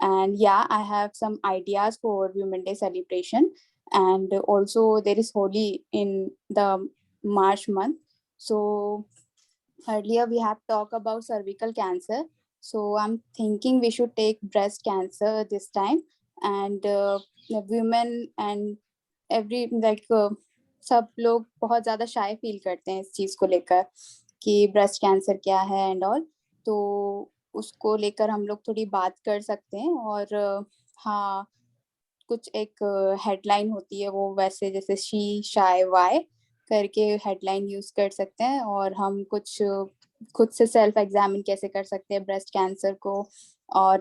And yeah, I have some ideas for Women's Day celebration, and also there is Holi in the March month. So earlier we have talked about cervical cancer, so I'm thinking we should take breast cancer this time. And the women and every like सब लोग बहुत ज़्यादा shy feel करते हैं इस चीज़ को लेकर कि breast cancer क्या है and all. तो उसको लेकर हम लोग थोड़ी बात कर सकते हैं। और हाँ, कुछ एक हेडलाइन होती है वो वैसे जैसे शी शाय वाई करके हेडलाइन यूज कर सकते हैं। और हम कुछ खुद से सेल्फ एग्जामिन कैसे कर सकते हैं ब्रेस्ट कैंसर को, और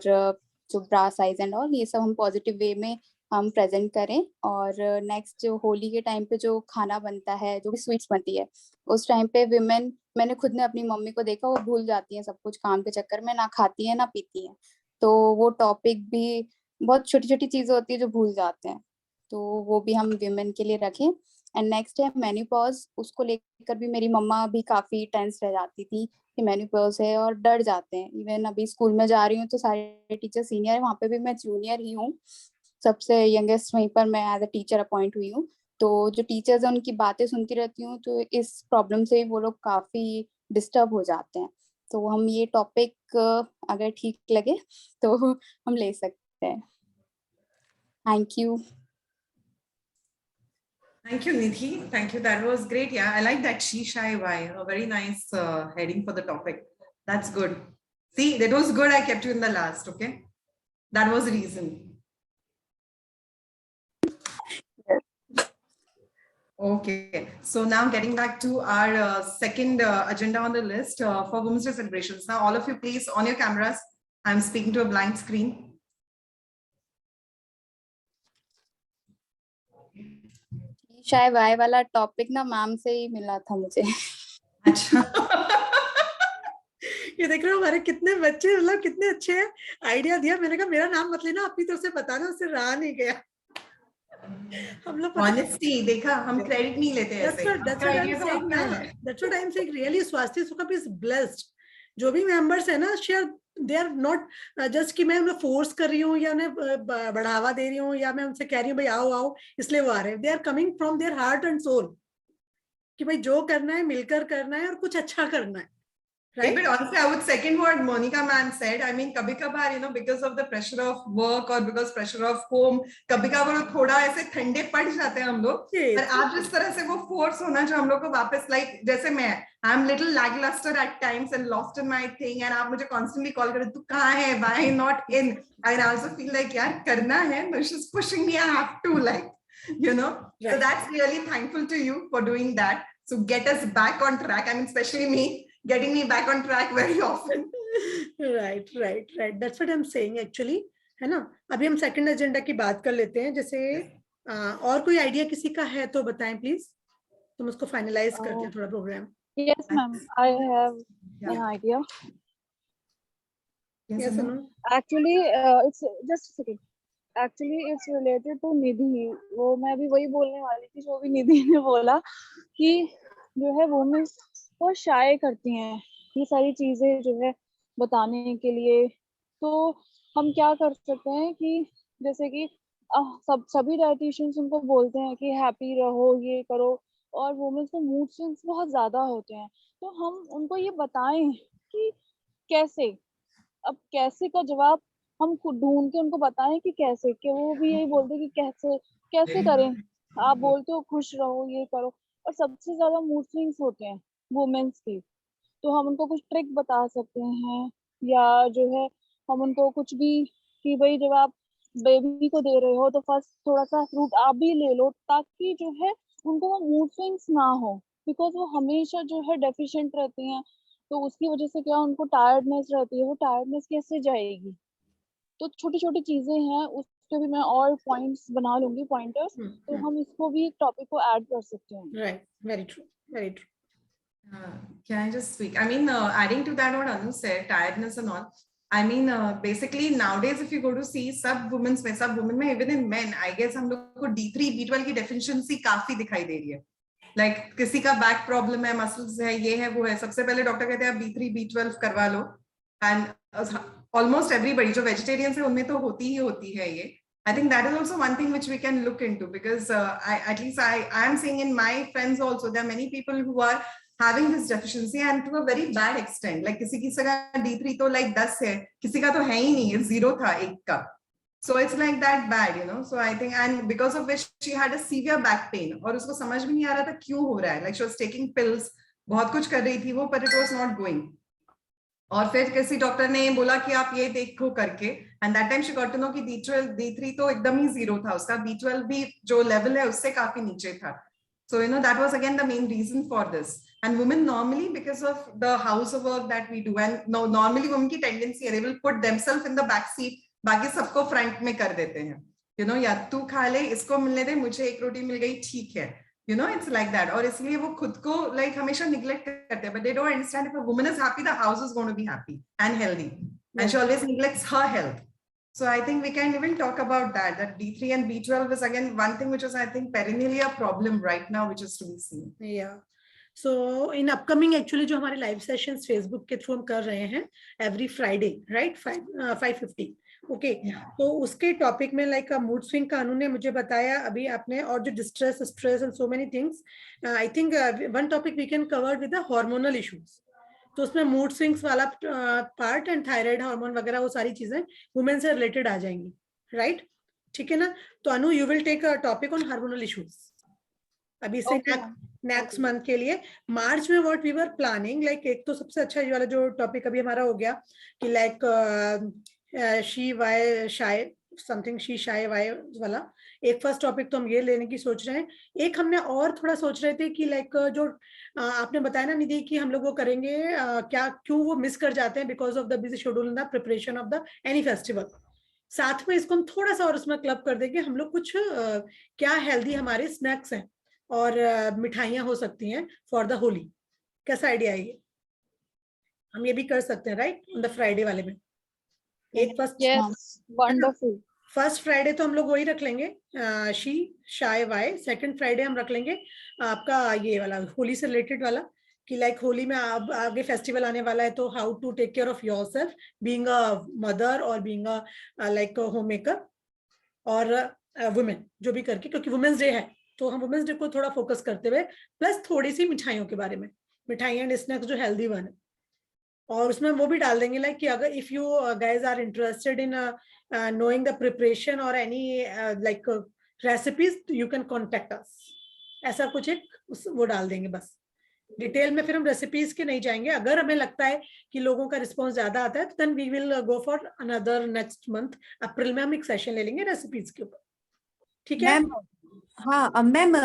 जो ब्रा साइज एंड ऑल, ये सब हम पॉजिटिव वे में हम प्रेजेंट करें। और नेक्स्ट जो होली के टाइम पे जो खाना बनता है, जो भी स्वीट्स बनती है, उस टाइम पे विमेन, मैंने खुद ने अपनी मम्मी को देखा, वो भूल जाती हैं सब कुछ काम के चक्कर में, ना खाती है ना पीती है। तो वो टॉपिक भी, बहुत छोटी छोटी चीजें होती है जो भूल जाते हैं, तो वो भी हम विमेन के लिए रखें। एंड नेक्स्ट है मेनोपॉज, उसको लेकर भी मेरी मम्मा भी काफी टेंस रह जाती थी कि मेनोपॉज है, और डर जाते हैं। इवन अभी स्कूल में जा रही हूँ तो सारे टीचर सीनियर है, वहाँ पे भी मैं जूनियर ही हूँ, सबसे यंगेस्ट वहीं पर मैं एज अ टीचर अपॉइंट हुई हूँ। तो जो टीचर्स हैं उनकी बातें सुनती रहती हूँ, तो इस प्रॉब्लम से वो लोग काफी डिस्टर्ब हो जाते हैं। तो हम ये टॉपिक अगर ठीक लगे तो हम ले सकते हैं। Thank you. Thank you, Nidhi. Thank you. That was great. Yeah, I like that she shy why. A very nice heading for the topic. That's good. See, that was good. I kept you in the last. Okay, that was the reason. Okay, so now getting back to our second agenda on the list for Women's Day celebrations. Now, all of you, please on your cameras. I'm speaking to a blank screen. Shy why वाला topic ना ma'am से ही मिला था मुझे। अच्छा। ये देख रहे हो हमारे कितने बच्चे, मतलब कितने अच्छे हैं, आइडिया दिया। मैंने कहा मेरा नाम मत लेना, अपनी तरफ से बताना, उससे रहा नहीं गया। हम लोग ऑनेस्टी देखा, हम क्रेडिट नहीं लेते ऐसे। That's what I'm saying. Really, स्वास्थ्य सुखम is blessed. जो भी मेंबर्स है ना, share, they are not just कि मैं उन्हें फोर्स कर रही हूँ या उन्हें बढ़ावा दे रही हूँ या मैं उनसे कह रही हूँ भाई आओ आओ इसलिए वो आ रहे हैं। They are coming from their heart and soul कि भाई जो करना है मिलकर करना है और कुछ अच्छा करना है। Right? But honestly, I would second what Monica ma'am said. I mean, kabhi-kabhar, because of the pressure of work or because pressure of home, kabhi-kabhar थोड़ा ऐसे ठंडे पड़ जाते हैं हम लोग। पर आप जिस तरह से वो force होना जो हम लोग को वापस, like जैसे मैं, I'm little lackluster at times and lost in my thing, and आप मुझे constantly call करें, तू कहाँ है? Why not in? I also feel like यार करना है, but she's pushing me. I have to, like, So that's really thankful to you for doing that. So get us back on track. I mean, especially me. Getting me back on track very often. Right. That's what I'm saying actually, है ना। अभी हम second agenda की बात कर लेते हैं। जैसे और कोई आइडिया किसी का है तो बताएं प्लीज, तुम उसको फाइनलाइज करते हैं थोड़ा programme. Yes, ma'am. I have an idea. Yes, Anu. Actually, it's just a second. Actually, it's related to निधि। वो मैं भी वही बोलने वाली थी जो भी निधि ने बोला कि जो है वुमेन वो शाये करती हैं ये सारी चीजें जो है बताने के लिए। तो हम क्या कर सकते हैं कि जैसे कि सभी डाइटिशियंस उनको बोलते हैं कि हैप्पी रहो, ये करो, और वुमेन को मूड स्विंग्स बहुत ज्यादा होते हैं। तो हम उनको ये बताएं कि कैसे, अब कैसे का जवाब हम खुद ढूंढ के उनको बताएं कि कैसे, कि वो भी यही बोलते कि कैसे करें। आप बोलते हो खुश रहो, ये करो, और सबसे ज्यादा मूड स्विंग्स होते हैं वुमेन्स की। तो हम उनको कुछ ट्रिक बता सकते हैं, या जो है हम उनको कुछ भी कि भाई जब आप बेबी को दे रहे हो तो फर्स्ट थोड़ा सा फ्रूट आप भी ले लो, ताकि जो है उनको वो मूड स्विंग्स ना हो, बिकॉज वो हमेशा जो है डेफिशिएंट रहती हैं। तो उसकी वजह से क्या उनको टायर्डनेस रहती है, वो टायर्डनेस कैसे जाएगी। तो छोटी छोटी चीजें हैं, उसके भी मैं और पॉइंट्स बना लूंगी, पॉइंटर्स, तो हम इसको भी टॉपिक को ऐड कर सकते हैं। Right, very true, very true. Can I just speak? I mean, adding to that what Anu said, tiredness and all. I mean, basically nowadays if you go to see सब women में even in men, I guess हम लोग को D3, B12 की deficiency काफी दिखाई दे रही है। Like किसी का back problem है, muscles है, ये है, वो है, सबसे पहले डॉक्टर कहते हैं आप B3, B12 करवा लो। And almost everybody जो vegetarians है उनमें तो होती है ये। I think that is also one thing which we can look into, because at least I am seeing in my friends also, there are many people who are having this deficiency and to a very bad extent. Like किसी का D3 तो like 10 है, किसी का तो है ही नहीं, 0 था, 1 का. So it's like that bad, So I think, and because of which she had a severe back pain, और उसको समझ भी नहीं आ रहा था क्यों हो रहा है. Like she was taking pills, बहुत कुछ कर रही थी वो, but it was not going. और फिर किसी डॉक्टर ने बोला कि आप ये देखो करके, and that time she got to know कि D12 D3 तो एकदम ही 0 था उसका, B12 भी जो लेवल है उससे काफी नीचे था. So that was again the main reason for this. And women normally, because of the housework that we do, and no, normally women की tendency है, they will put themselves in the back seat, बाकी सबको front में कर देते हैं. या तू खा ले, इसको मिलने दे, मुझे एक रोटी मिल गई, ठीक है. It's like that. और इसलिए वो खुद को like हमेशा neglect करते हैं. But they don't understand if a woman is happy, the house is going to be happy and healthy. And she always neglects her health. So I think we can even talk about that D3 and B12 is again one thing which is, I think, perennially a problem right now, which is to be seen. Yeah. So in upcoming actually जो हमारे live sessions Facebook के through हम कर रहे हैं every Friday, right? 5:50. Okay. Yeah. तो उसके topic में लाइक मूड स्विंग का अनु ने मुझे बताया अभी आपने, और जो distress, stress and so many things, I think one topic we can cover with the hormonal issues. तो उसमें मूड स्विंग्स वाला पार्ट एंड थायराइड हार्मोन वगैरह वो सारी चीजें वुमेन से रिलेटेड आ जाएंगी, राइट? ठीक है ना? तो Anu, you will take a topic on hormonal issues अभी से नेक्स्ट मंथ के लिए. मार्च में what we were planning, like एक तो सबसे अच्छा ये वाला जो टॉपिक अभी हमारा हो गया कि like she why shy something, she shy why वाला एक फर्स्ट टॉपिक तो हम ये लेने की सोच रहे हैं. एक हमने और थोड़ा सोच रहे थे कि लाइक जो आपने बताया ना निधि कि हम लोग वो करेंगे, क्या क्यों वो मिस कर जाते हैं because of the busy schedule in the preparation of the any festival. साथ में इसको हम थोड़ा सा और उसमें क्लब कर देंगे, हम लोग कुछ क्या हेल्दी हमारे स्नैक्स हैं और मिठाइयाँ हो सकती हैं फॉर द होली. कैसा आइडिया है ये? हम ये भी कर सकते हैं, राइट? ऑन द फ्राइडे वाले में एक फर्स्ट फ्राइडे तो हम लोग वही रख लेंगे, she shy why. Second Friday हम रख लेंगे आपका ये वाला होली से रिलेटेड वाला कि लाइक होली में अब आगे फेस्टिवल आने वाला है, तो how to take care of yourself being a mother और being a like home maker और वुमेन जो भी करके, क्योंकि वुमेन्स डे है तो हम वुमेन्स डे को थोड़ा फोकस करते हुए प्लस थोड़ी सी मिठाइयों के बारे में, मिठाइयाँ एंड स्नैक्स जो हेल्दी वन है. और उसमें वो भी डाल देंगे लाइक कि अगर if you guys are interested in knowing the preparation or any like recipes, you can contact us. ऐसा कुछ एक वो डाल देंगे. बस डिटेल में फिर हम रेसिपीज के नहीं जाएंगे. अगर हमें लगता है कि लोगों का रिस्पॉन्स ज्यादा आता है तो then we will go for another next month April में हम एक सेशन ले लेंगे रेसिपीज के ऊपर. ठीक है हाँ मैम,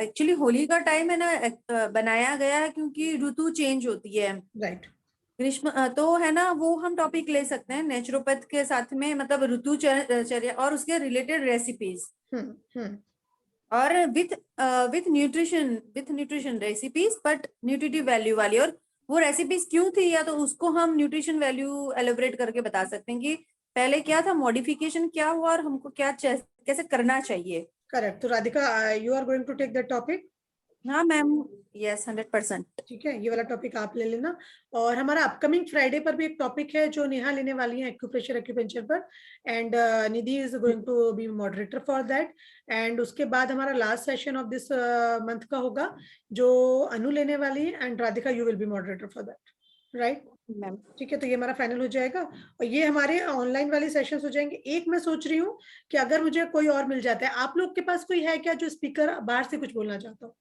एक्चुअली होली का टाइम है ना बनाया गया है क्योंकि ऋतु चेंज होती है, राइट? ग्रीष्म तो है ना, वो हम टॉपिक ले सकते हैं नेचुरोपैथ के साथ में, मतलब ऋतुचर्या और उसके रिलेटेड रेसिपीज और with nutrition recipes but nutritive value वाली. और वो रेसिपीज क्यों थी या तो उसको हम न्यूट्रिशन वैल्यू एलोबरेट करके बता सकते हैं कि पहले क्या था, मॉडिफिकेशन क्या हुआ और हमको क्या कैसे करना चाहिए. करेक्ट. तो Radhika, you are going to take that topic? हाँ मैम, यस 100%. ठीक है, ये वाला टॉपिक आप ले लेना. और हमारा अपकमिंग फ्राइडे पर भी एक टॉपिक है जो नेहा लेने वाली है एक्यूप्रेशर एक्यूपेंचर पर, and Nidhi is going to be moderator for that. And उसके बाद हमारा last session of this month का होगा जो अनु लेने वाली है, and Radhika you will be moderator for that, right ma'am? ठीक है, तो ये हमारा फाइनल हो जाएगा और ये हमारे ऑनलाइन वाले सेशंस हो जाएंगे. एक मैं सोच रही हूँ कि अगर मुझे कोई और मिल जाता है, आप लोग के पास कोई है क्या जो स्पीकर बाहर से कुछ बोलना चाहता हो?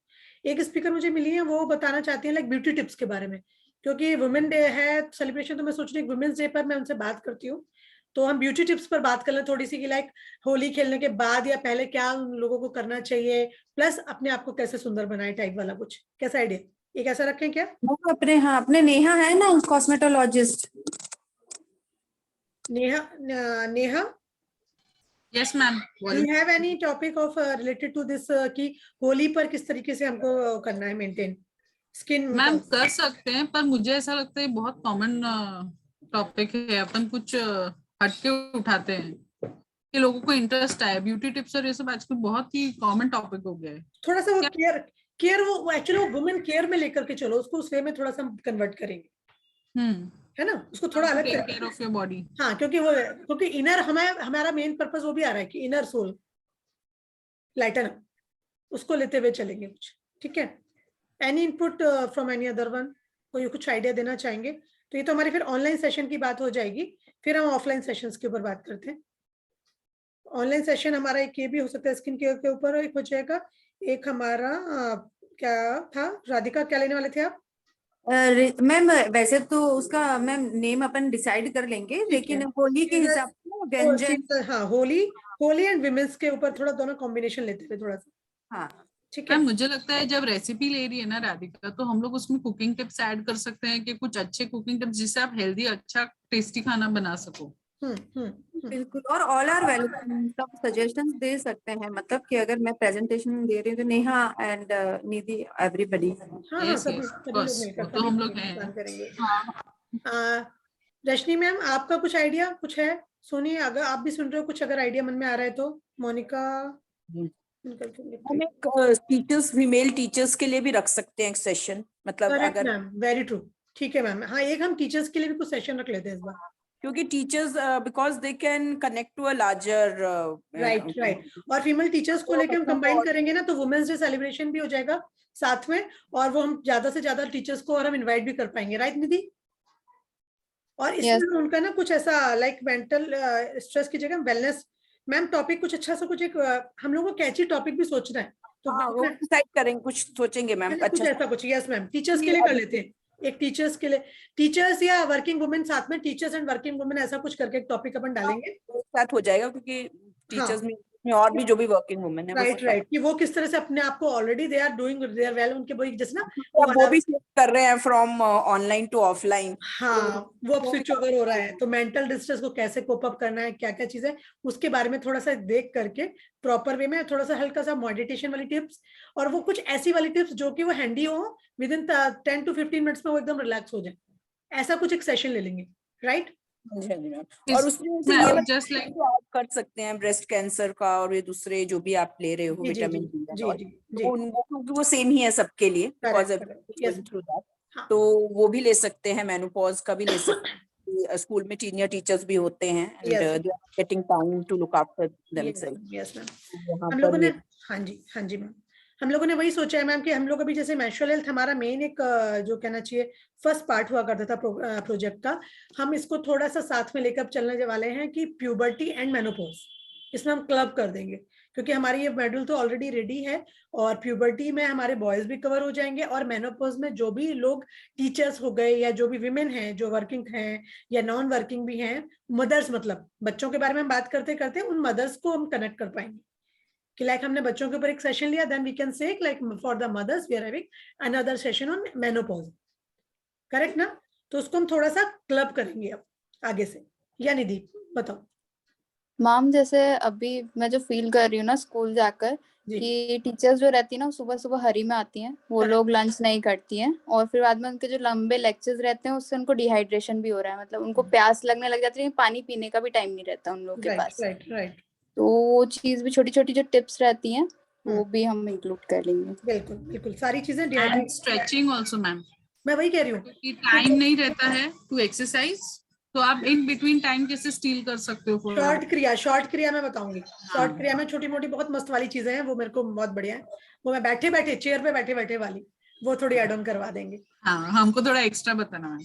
एक स्पीकर मुझे मिली है, वो बताना चाहती है लाइक ब्यूटी टिप्स के बारे में, क्योंकि वुमेन डे है सेलिब्रेशन, तो मैं सोच रही हूँ वुमेन्स डे पर मैं उनसे बात करती हूँ, तो हम ब्यूटी टिप्स पर बात कर लें थोड़ी सी कि लाइक होली खेलने के बाद या पहले क्या उन लोगों को करना चाहिए, प्लस अपने आप को कैसे सुंदर बनाए टाइप वाला कुछ. कैसा आइडिया? एक ऐसा रखें क्या? अपने नेहा है ना cosmetologist. Neha Yes, ma'am. Do you have any topic of related to this कि होली पर किस तरीके से हमको करना है मेंटेन स्किन? मैम कर सकते हैं, पर मुझे ऐसा लगता है बहुत कॉमन टॉपिक है, अपन कुछ हटके उठाते हैं कि लोगों को इंटरेस्ट आए. ब्यूटी टिप्स और ये सब आजकल बहुत ही कॉमन टॉपिक हो गया है. थोड़ा सा वो केयर वो एक्चुअली वो वुमेन केयर में लेकर के चलो उसको, उस वे में थोड़ा सा हम कन्वर्ट करेंगे, है ना? उसको थोड़ा अलग केयर ऑफ योर बॉडी. हाँ, क्योंकि इनर हमारा मेन पर्पस वो भी आ रहा है कि इनर सोल लाइटन, उसको लेते हुए चलेंगे कुछ. ठीक है, any input from any other one? कोई कुछ आइडिया देना चाहेंगे? तो ये तो हमारी फिर ऑनलाइन सेशन की बात हो जाएगी, फिर हम ऑफलाइन सेशंस के ऊपर बात करते हैं. ऑनलाइन सेशन हमारा एक ये भी हो सकता है स्किन केयर के ऊपर, एक हो जाएगा. एक हमारा क्या था राधिका, क्या लेने वाले थे आप? मैम वैसे तो उसका मैम नेम अपन डिसाइड कर लेंगे, लेकिन होली के हिसाब से व्यंजन, हाँ होली एंड विमेंस के ऊपर थोड़ा दोनों कॉम्बिनेशन लेते हुए थोड़ा सा। हाँ ठीक है मैम मुझे लगता है जब रेसिपी ले रही है ना राधिका, तो हम लोग उसमें कुकिंग टिप्स ऐड कर सकते हैं कि कुछ अच्छे कुकिंग टिप्स जिससे आप हेल्दी अच्छा टेस्टी खाना बना सको। बिल्कुल, और ऑल आर वेलकम, सब सजेशंस दे सकते हैं, मतलब कि अगर मैं प्रेजेंटेशन दे रही हूँ तो नेहा एंड निधि एवरीबॉडी। हाँ Yes, सभी yes, सभी of लोग course, मिलकर वो तो सभी हम लोग लोग मिलकर हैं। प्लान करेंगे। हाँ रजनी मैम आपका कुछ आइडिया कुछ है? सोनी अगर आप भी सुन रहे हो कुछ अगर आइडिया मन में आ रहा है तो। मोनिका हम एक टीचर्स, फीमेल टीचर्स के लिए भी रख सकते हैं एक सेशन, मतलब करेक्ट अगर, मैम, वेरी ट्रू। ठीक है मैम, हाँ एक हम टीचर्स के लिए भी कुछ सेशन रख लेते हैं इस बार। क्योंकि teachers because they can connect to a larger, right और फीमेल टीचर्स को लेकर हम कंबाइन करेंगे ना, तो वुमेन्स डे सेलिब्रेशन भी हो जाएगा साथ में, और वो हम ज्यादा से ज्यादा टीचर्स को और हम इनवाइट भी कर पाएंगे, राइट निधि? और इसमें उनका ना कुछ ऐसा लाइक मेंटल स्ट्रेस की जगह वेलनेस, मैम टॉपिक कुछ अच्छा सा कुछ एक हम लोगों को कैची टॉपिक भी सोचना है, तो वो डिसाइड करेंगे, कुछ सोचेंगे मैम। कुछ ऐसा कुछ, यस मैम, टीचर्स के लिए कर लेते हैं एक, टीचर्स के लिए, टीचर्स या वर्किंग वुमेन साथ में, टीचर्स एंड वर्किंग वुमेन ऐसा कुछ करके एक टॉपिक अपन डालेंगे, साथ हो जाएगा, क्योंकि टीचर्स में और भी जो भी वर्किंग वुमेन है राइट कि वो किस तरह से अपने आप को already they are doing their well, उनके वो जैसे ना वो भी कर रहे हैं फ्रॉम ऑनलाइन टू ऑफलाइन। हाँ वो अब स्विच ओवर हो रहा है, तो मेंटल डिस्ट्रेस को कैसे कोप अप करना है, क्या क्या चीजें, उसके बारे में थोड़ा सा देख करके प्रॉपर वे में थोड़ा सा हल्का सा मेडिटेशन वाली टिप्स, और वो कुछ ऐसी वाली टिप्स जो कि वो हैंडी हो, विद इन 10 to 15 मिनट्स में वो एकदम रिलैक्स हो जाए, ऐसा कुछ एक सेशन ले लेंगे, राइट? और उसमें ये जस्ट लाइक कर सकते हैं ब्रेस्ट कैंसर का, और ये दूसरे जो भी आप ले रहे हो विटामिन डी, वो सेम ही है सबके लिए, बिकॉज तो वो भी ले सकते हैं, मेनोपॉज का भी ले सकते हैं, स्कूल में सीनियर टीचर्स भी होते हैं and they are getting time to look after themselves. Yes ma'am, हम लोगों ने हाँ जी मैम, हम लोगों ने वही सोचा है मैम कि हम लोग अभी जैसे मेंस्ट्रुअल हेल्थ हमारा मेन एक जो कहना चाहिए फर्स्ट पार्ट हुआ करता था प्रोजेक्ट का, हम इसको थोड़ा सा साथ में लेकर चलने वाले हैं कि प्यूबर्टी एंड मेनोपॉज, इसमें हम क्लब कर देंगे, क्योंकि हमारी ये मॉड्यूल तो ऑलरेडी रेडी है, और प्यूबर्टी में हमारे बॉयज भी कवर हो जाएंगे, और मेनोपॉज में जो भी लोग टीचर्स हो गए या जो भी विमेन हैं जो वर्किंग हैं या नॉन वर्किंग भी हैं, मदर्स, मतलब बच्चों के बारे में हम बात करते करते उन मदर्स को हम कनेक्ट कर पाएंगे कि लाइक हमने बच्चों के ऊपर एक सेशन लिया, then we can say like for the mothers we are having another session on menopause, correct ना? तो उसको हम थोड़ा सा क्लब करेंगे अब आगे से, या निधि बताओ। मैम जैसे अभी मैं जो फील कर रही हूँ ना स्कूल जाकर, कि टीचर्स जो रहती है ना सुबह सुबह हरी में आती हैं, वो लोग लंच नहीं करती हैं, और फिर बाद में उनके जो लंबे लेक्चर्स रहते हैं उससे उनको डिहाइड्रेशन भी हो रहा है, मतलब उनको प्यास लगने लग जाती है, पानी पीने का भी टाइम नहीं रहता उन लोगों के पास। राइट तो वो चीज भी, छोटी छोटी जो टिप्स रहती हैं वो भी हम इंक्लूड कर लेंगे। बिल्कुल सारी चीजें, स्ट्रेचिंग आल्सो मैम, मैं वही कह रही हूँ कि टाइम नहीं रहता है टू एक्सरसाइज, तो आप इन बिटवीन टाइम कैसे स्टील कर सकते हो? शॉर्ट क्रिया मैं बताऊंगी, शॉर्ट क्रिया में छोटी मोटी बहुत मस्त वाली चीजें हैं, वो मेरे को बहुत बढ़िया है, वो मैं बैठे बैठे चेयर पे बैठे बैठे वाली वो थोड़ी एड ऑन करवा देंगे। हाँ हमको थोड़ा एक्स्ट्रा बताना मैम।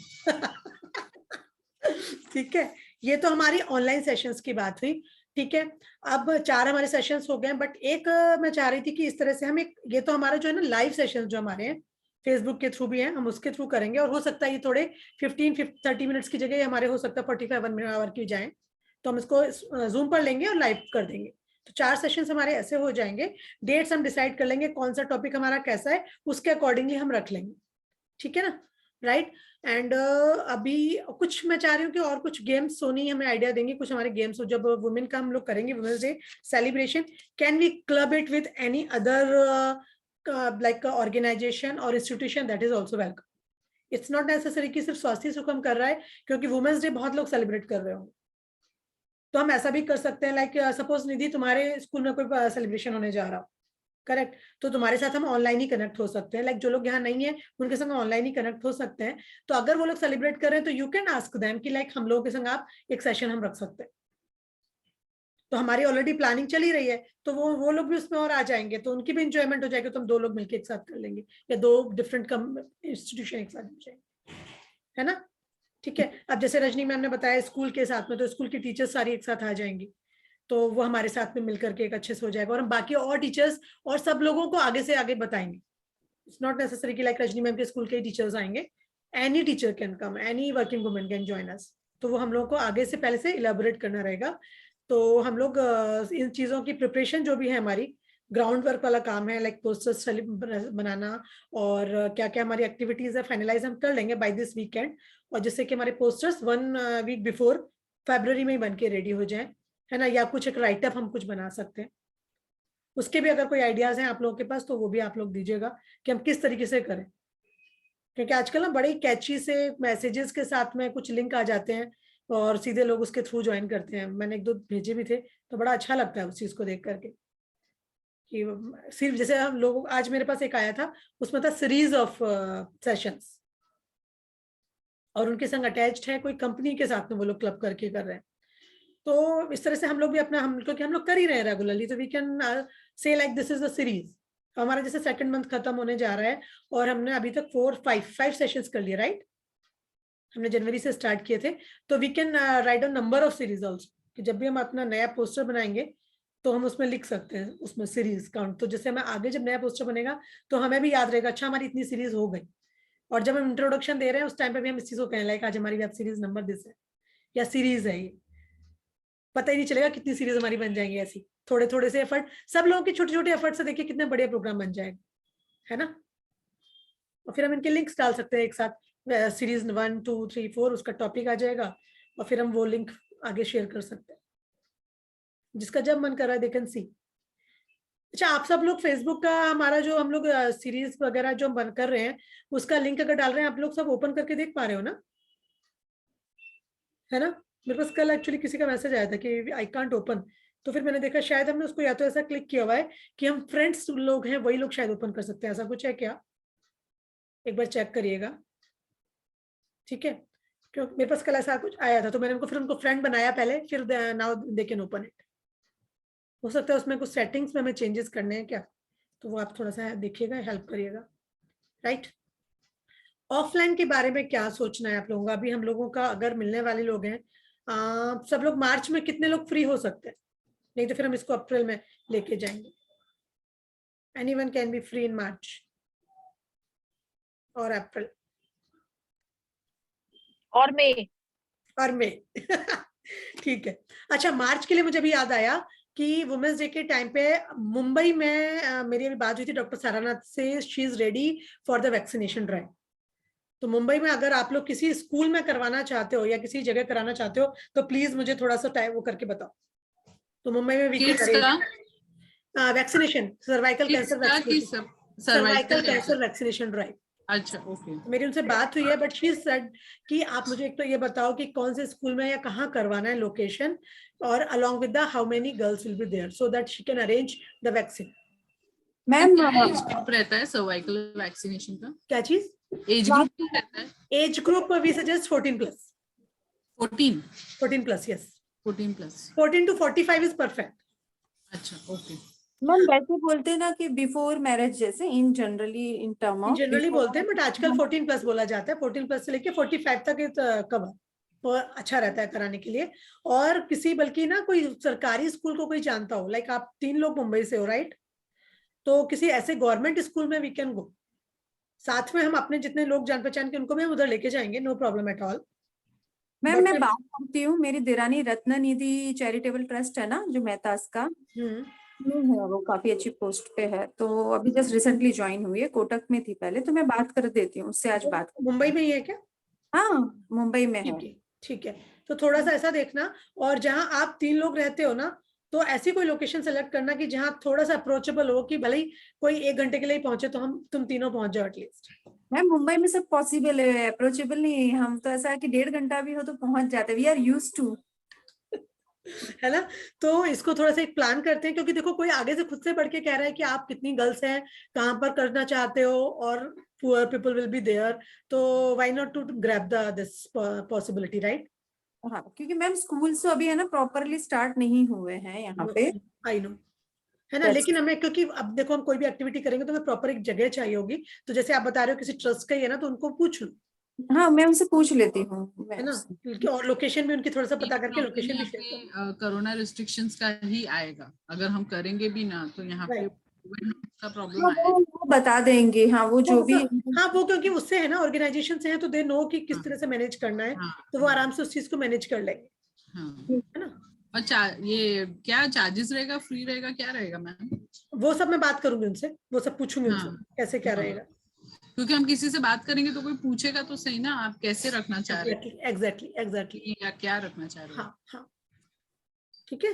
ठीक है, ये तो हमारी ऑनलाइन सेशंस की बात हुई, ठीक है। अब 4 हमारे सेशंस हो गए, बट एक मैं चाह रही थी कि इस तरह से हम एक, ये तो हमारा जो है ना लाइव सेशंस जो हमारे हैं फेसबुक के थ्रू भी हैं, हम उसके थ्रू करेंगे, और हो सकता है ये थोड़े 15-30 मिनट्स की जगह हमारे हो सकता है 45 आवर की जाए, तो हम इसको जूम पर लेंगे और लाइव कर देंगे। तो 4 सेशंस हमारे ऐसे हो जाएंगे, डेट्स हम डिसाइड कर लेंगे कौन सा टॉपिक हमारा कैसा है, उसके अकॉर्डिंगली हम रख लेंगे, ठीक है ना, राइट। एंड अभी कुछ मैं चाह रही हूँ कि और कुछ गेम्स सोनी हमें आइडिया देंगे, कुछ हमारे गेम्स हो, जब वुमेन का हम लोग करेंगे women's day celebration, can we club it with any other like organization or institution, that is also welcome. It's not necessary कि सिर्फ स्वास्थ्य सुखम कर रहा है, क्योंकि वुमेन्स डे बहुत लोग सेलिब्रेट कर रहे हो, तो हम ऐसा भी कर सकते हैं, लाइक सपोज निधि तुम्हारे स्कूल में कोई सेलिब्रेशन होने जा रहा हो, करेक्ट, तो तुम्हारे साथ हम ऑनलाइन ही कनेक्ट हो सकते हैं, लाइक जो लोग यहाँ नहीं है उनके संग ऑनलाइन ही कनेक्ट हो सकते हैं, तो अगर वो लोग सेलिब्रेट कर रहे हैं तो यू कैन आस्क देम कि लाइक हम लोगों के संग आप एक सेशन हम रख सकते हैं, तो हमारी ऑलरेडी प्लानिंग चली रही है, तो वो लोग भी उसमें और आ जाएंगे, तो उनकी भी इंजॉयमेंट हो जाएगी, तो हम 2 लोग मिलकर एक साथ कर लेंगे, या 2 डिफरेंट इंस्टीट्यूशन एक साथ हो जाएंगे, है ना, ठीक है। अब जैसे रजनी मैम ने बताया स्कूल के साथ में, तो स्कूल की टीचर्स सारी एक साथ आ जाएंगी, तो वो हमारे साथ में मिलकर के एक अच्छे से हो जाएगा, और हम बाकी और टीचर्स और सब लोगों को आगे से आगे बताएंगे। इट्स नॉट नेसेसरी कि लाइक रजनी मैम के स्कूल के टीचर्स आएंगे, any teacher can come, any working women can join us. तो वो हम लोग को आगे से पहले से इलेबोरेट करना रहेगा। तो हम लोग इन चीज़ों की प्रिपरेशन जो भी है हमारी ग्राउंड वर्क वाला काम है, लाइक पोस्टर्स बनाना और क्या क्या हमारी एक्टिविटीज है फाइनलाइज हम कर लेंगे बाय दिस वीकेंड, और जिससे कि हमारे पोस्टर्स 1 वीक बिफोर फरवरी में ही बन के रेडी हो जाए, है ना। या कुछ एक राइटअप हम कुछ बना सकते हैं, उसके भी अगर कोई आइडियाज हैं आप लोगों के पास तो वो भी आप लोग दीजिएगा कि हम किस तरीके से करें। क्योंकि आजकल ना बड़े कैची से मैसेजेस के साथ में कुछ लिंक आ जाते हैं और सीधे लोग उसके थ्रू ज्वाइन करते हैं। मैंने 1-2 भेजे भी थे, तो बड़ा अच्छा लगता है उस चीज को देख करके कि सिर्फ जैसे हम लोग, आज मेरे पास एक आया था, उसमें था सीरीज ऑफ सेशंस और उनके संग अटैच्ड है कोई कंपनी के साथ में, वो लोग क्लब करके कर रहे हैं। तो इस तरह से हम लोग भी अपना, क्योंकि हम लोग कर ही रहे हैं रेगुलरली, तो we can say like this is the series. हमारा जैसे 2nd मंथ खत्म होने जा रहा है और हमने अभी तक 5 सेशंस कर लिए, राइट। हमने जनवरी से स्टार्ट किए थे, तो we can write a number of series also, कि जब भी हम अपना नया पोस्टर बनाएंगे तो हम उसमें लिख सकते हैं उसमें सीरीज काउंट। तो जैसे हमें आगे जब नया पोस्टर बनेगा तो हमें भी याद रहेगा, अच्छा हमारी इतनी सीरीज हो गई। और जब हम इंट्रोडक्शन दे रहे हैं उस टाइम पे भी हम इस चीज को कहें, लाइक आज हमारी वेब सीरीज नंबर दिस है या सीरीज है, ये पता ही नहीं चलेगा कितनी सीरीज हमारी बन जाएंगी। ऐसी थोड़े थोड़े से एफर्ट, सब लोगों के छोटे छोटे एफर्ट से देखिए कितने बढ़िया प्रोग्राम बन जाएगा, है ना। और फिर हम इनके लिंक्स डाल सकते हैं एक साथ, सीरीज 1, 2, 3, 4 उसका टॉपिक आ जाएगा और फिर हम वो लिंक आगे शेयर कर सकते हैं, जिसका जब मन कर रहा है दे कैन सी। अच्छा, आप सब लोग फेसबुक का हमारा जो हम लोग सीरीज वगैरह जो बन कर रहे हैं उसका लिंक अगर डाल रहे हैं, आप लोग सब ओपन करके देख पा रहे हो ना, है ना। मेरे पास कल एक्चुअली किसी का मैसेज आया था कि आई कांट ओपन, तो फिर मैंने देखा शायद हमने उसको या तो ऐसा क्लिक किया हुआ है कि हम फ्रेंड्स लोग हैं वही लोग शायद ओपन कर सकते हैं, ऐसा कुछ है क्या, एक बार चेक करिएगा, ठीक है। क्योंकि मेरे पास कल ऐसा कुछ आया था, तो मैंने उनको फिर उनको फ्रेंड बनाया पहले, फिर now they can open it. हो सकता है उसमें कुछ सेटिंग्स में हमें चेंजेस करने हैं क्या, तो वो आप थोड़ा सा देखिएगा, हेल्प करिएगा, राइट। ऑफलाइन के बारे में क्या सोचना है आप लोगों का। अभी हम लोगों का अगर मिलने वाले लोग हैं, सब लोग मार्च में कितने लोग फ्री हो सकते हैं, नहीं तो फिर हम इसको अप्रैल में लेके जाएंगे। Anyone can be free in March और अप्रैल और मई ठीक है। अच्छा, मार्च के लिए मुझे भी याद आया कि वुमेन्स डे के टाइम पे मुंबई में मेरी अभी बात हुई थी डॉक्टर सारानाथ से, she is ready for the vaccination drive. तो मुंबई में अगर आप लोग किसी स्कूल में करवाना चाहते हो या किसी जगह कराना चाहते हो तो प्लीज मुझे थोड़ा सा टाइम वो करके बताओ। तो मुंबई में vaccination, cervical cancer vaccination drive. अच्छा, ओके। मेरी उनसे बात हुई है, बट शी सेड कि आप मुझे एक तो ये बताओ कि कौन से स्कूल में या कहाँ करवाना है, लोकेशन, और along with the how many girls will be there so that she can arrange the vaccine. Ma'am age group रहता है सर्वाइकल वैक्सीनेशन का, क्या चीज एज ग्रुप रहता है? Age group we suggest 14+। 14+, yes 14+। 14 to 45 is perfect. अच्छा, okay. Ma'am वैसे बोलते हैं ना कि बिफोर मैरिज, जैसे इन टर्म ऑफ जनरली बोलते हैं, बट आजकल 14+ बोला जाता है। 14+ से लेके 45 तक कवर और अच्छा रहता है कराने के लिए। और किसी, बल्कि ना कोई सरकारी स्कूल को कोई जानता हो, लाइक आप 3 लोग मुंबई से हो, राइट, तो किसी ऐसे गवर्नमेंट स्कूल में वी कैन गो, साथ में हम अपने जितने लोग जान पहचान के उनको भी उधर लेके जाएंगे, no problem at all. Ma'am मैं बात करती हूँ, मेरी देरानी रत्न निधि चैरिटेबल ट्रस्ट है ना जो मेहतास का है, वो काफी अच्छी पोस्ट पे है, तो अभी जस्ट रिसेंटली ज्वाइन हुई है, कोटक में थी पहले, तो मैं बात कर देती हूँ उससे आज बात। मुंबई में ही है क्या? हाँ मुंबई में है। ठीक है, तो थोड़ा सा ऐसा देखना, और जहाँ आप 3 लोग रहते हो ना, तो ऐसी कोई लोकेशन सेलेक्ट करना कि जहाँ थोड़ा सा अप्रोचेबल हो, कि भले ही कोई 1 घंटे के लिए पहुंचे तो तुम तीनों पहुंच जाओ एटलीस्ट। मैम मुंबई में सब पॉसिबल है, अप्रोचेबल नहीं, हम तो ऐसा है कि 1.5 घंटा भी हो तो पहुंच जाते हैं, वी आर यूज्ड टू, है ना। तो इसको थोड़ा सा एक प्लान करते हैं, क्योंकि देखो कोई आगे से खुद से बढ़ के कह रहा है कि आप कितनी गर्ल्स हैं, कहाँ पर करना चाहते हो, और poor people will be there, तो why not to grab this possibility, right. हाँ क्योंकि मैम स्कूल तो अभी है ना प्रॉपरली स्टार्ट नहीं हुए हैं यहाँ पे, आई नो, है ना। लेकिन हमें, क्योंकि अब देखो हम कोई भी एक्टिविटी करेंगे तो हमें प्रॉपर एक जगह चाहिए होगी, तो जैसे आप बता रहे हो किसी ट्रस्ट का ही है ना, तो उनको पूछ लो। हाँ मैं उनसे पूछ लेती हूँ, है ना, और लोकेशन भी उनकी थोड़ा सा पता करके लोकेशन भी शेयर करो। कोरोना रिस्ट्रिक्शंस का ही आएगा, अगर हम करेंगे भी ना तो यहाँ पे का प्रॉब्लम आएगा। बता देंगे। हाँ, वो जो भी हाँ वो क्योंकि उससे है ना, ऑर्गेनाइजेशन से है तो दे नो कि किस तरह से मैनेज करना है, तो वो आराम से उस चीज को मैनेज कर लेंगे, है ना। और ये क्या चार्जेस रहेगा, फ्री रहेगा, क्या रहेगा मैम? वो सब मैं बात करूंगी उनसे, वो सब पूछूंगी उनसे कैसे क्या रहेगा, क्योंकि हम किसी से बात करेंगे तो कोई पूछेगा तो सही ना, आप कैसे रखना चाह रहे हैं, एग्जैक्टली या क्या रखना चाह रहे हो। हाँ ठीक है,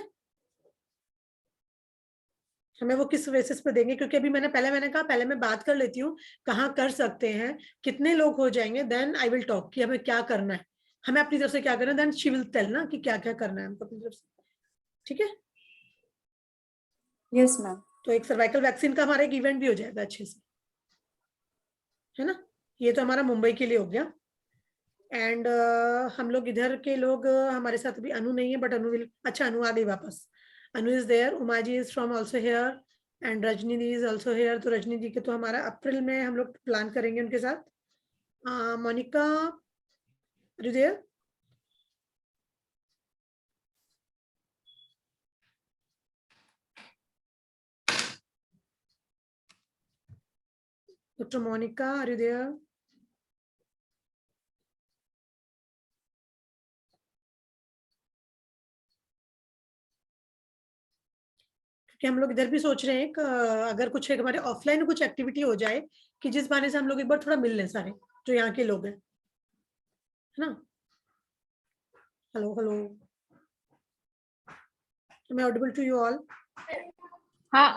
हमें वो किस बेसिस पे देंगे, क्योंकि अभी मैंने कहा पहले मैं बात कर लेती हूँ कहाँ कर सकते हैं, कितने लोग हो जाएंगे, देन आई विल टॉक कि हमें क्या करना है, हमें अपनी तरफ से क्या करना है, देन शी विल टेल ना कि क्या क्या करना है हमको अपनी तरफ से, ठीक है। Yes ma'am. तो एक सर्वाइकल वैक्सीन का हमारा एक इवेंट भी हो जाएगा अच्छे से, है ना। ये तो हमारा मुंबई के लिए हो गया। एंड हम लोग इधर के लोग हमारे साथ अभी अनु नहीं है, बट अनु विल, अच्छा अनु आ गई वापस, Anu is there, Uma ji is from also here and Rajni di is also here. तो रजनी जी के तो हमारा अप्रैल में हम लोग प्लान करेंगे उनके साथ। Monica are you there? Dr. Monica, are you there? कि हम लोग इधर भी सोच रहे हैं कि अगर कुछ एक हमारे ऑफलाइन कुछ एक्टिविटी हो जाए कि जिस बहाने से हम लोग एक बार थोड़ा मिल लें सारे जो यहाँ के लोग हैं, है ना। Hello hello, am I audible to you all? हाँ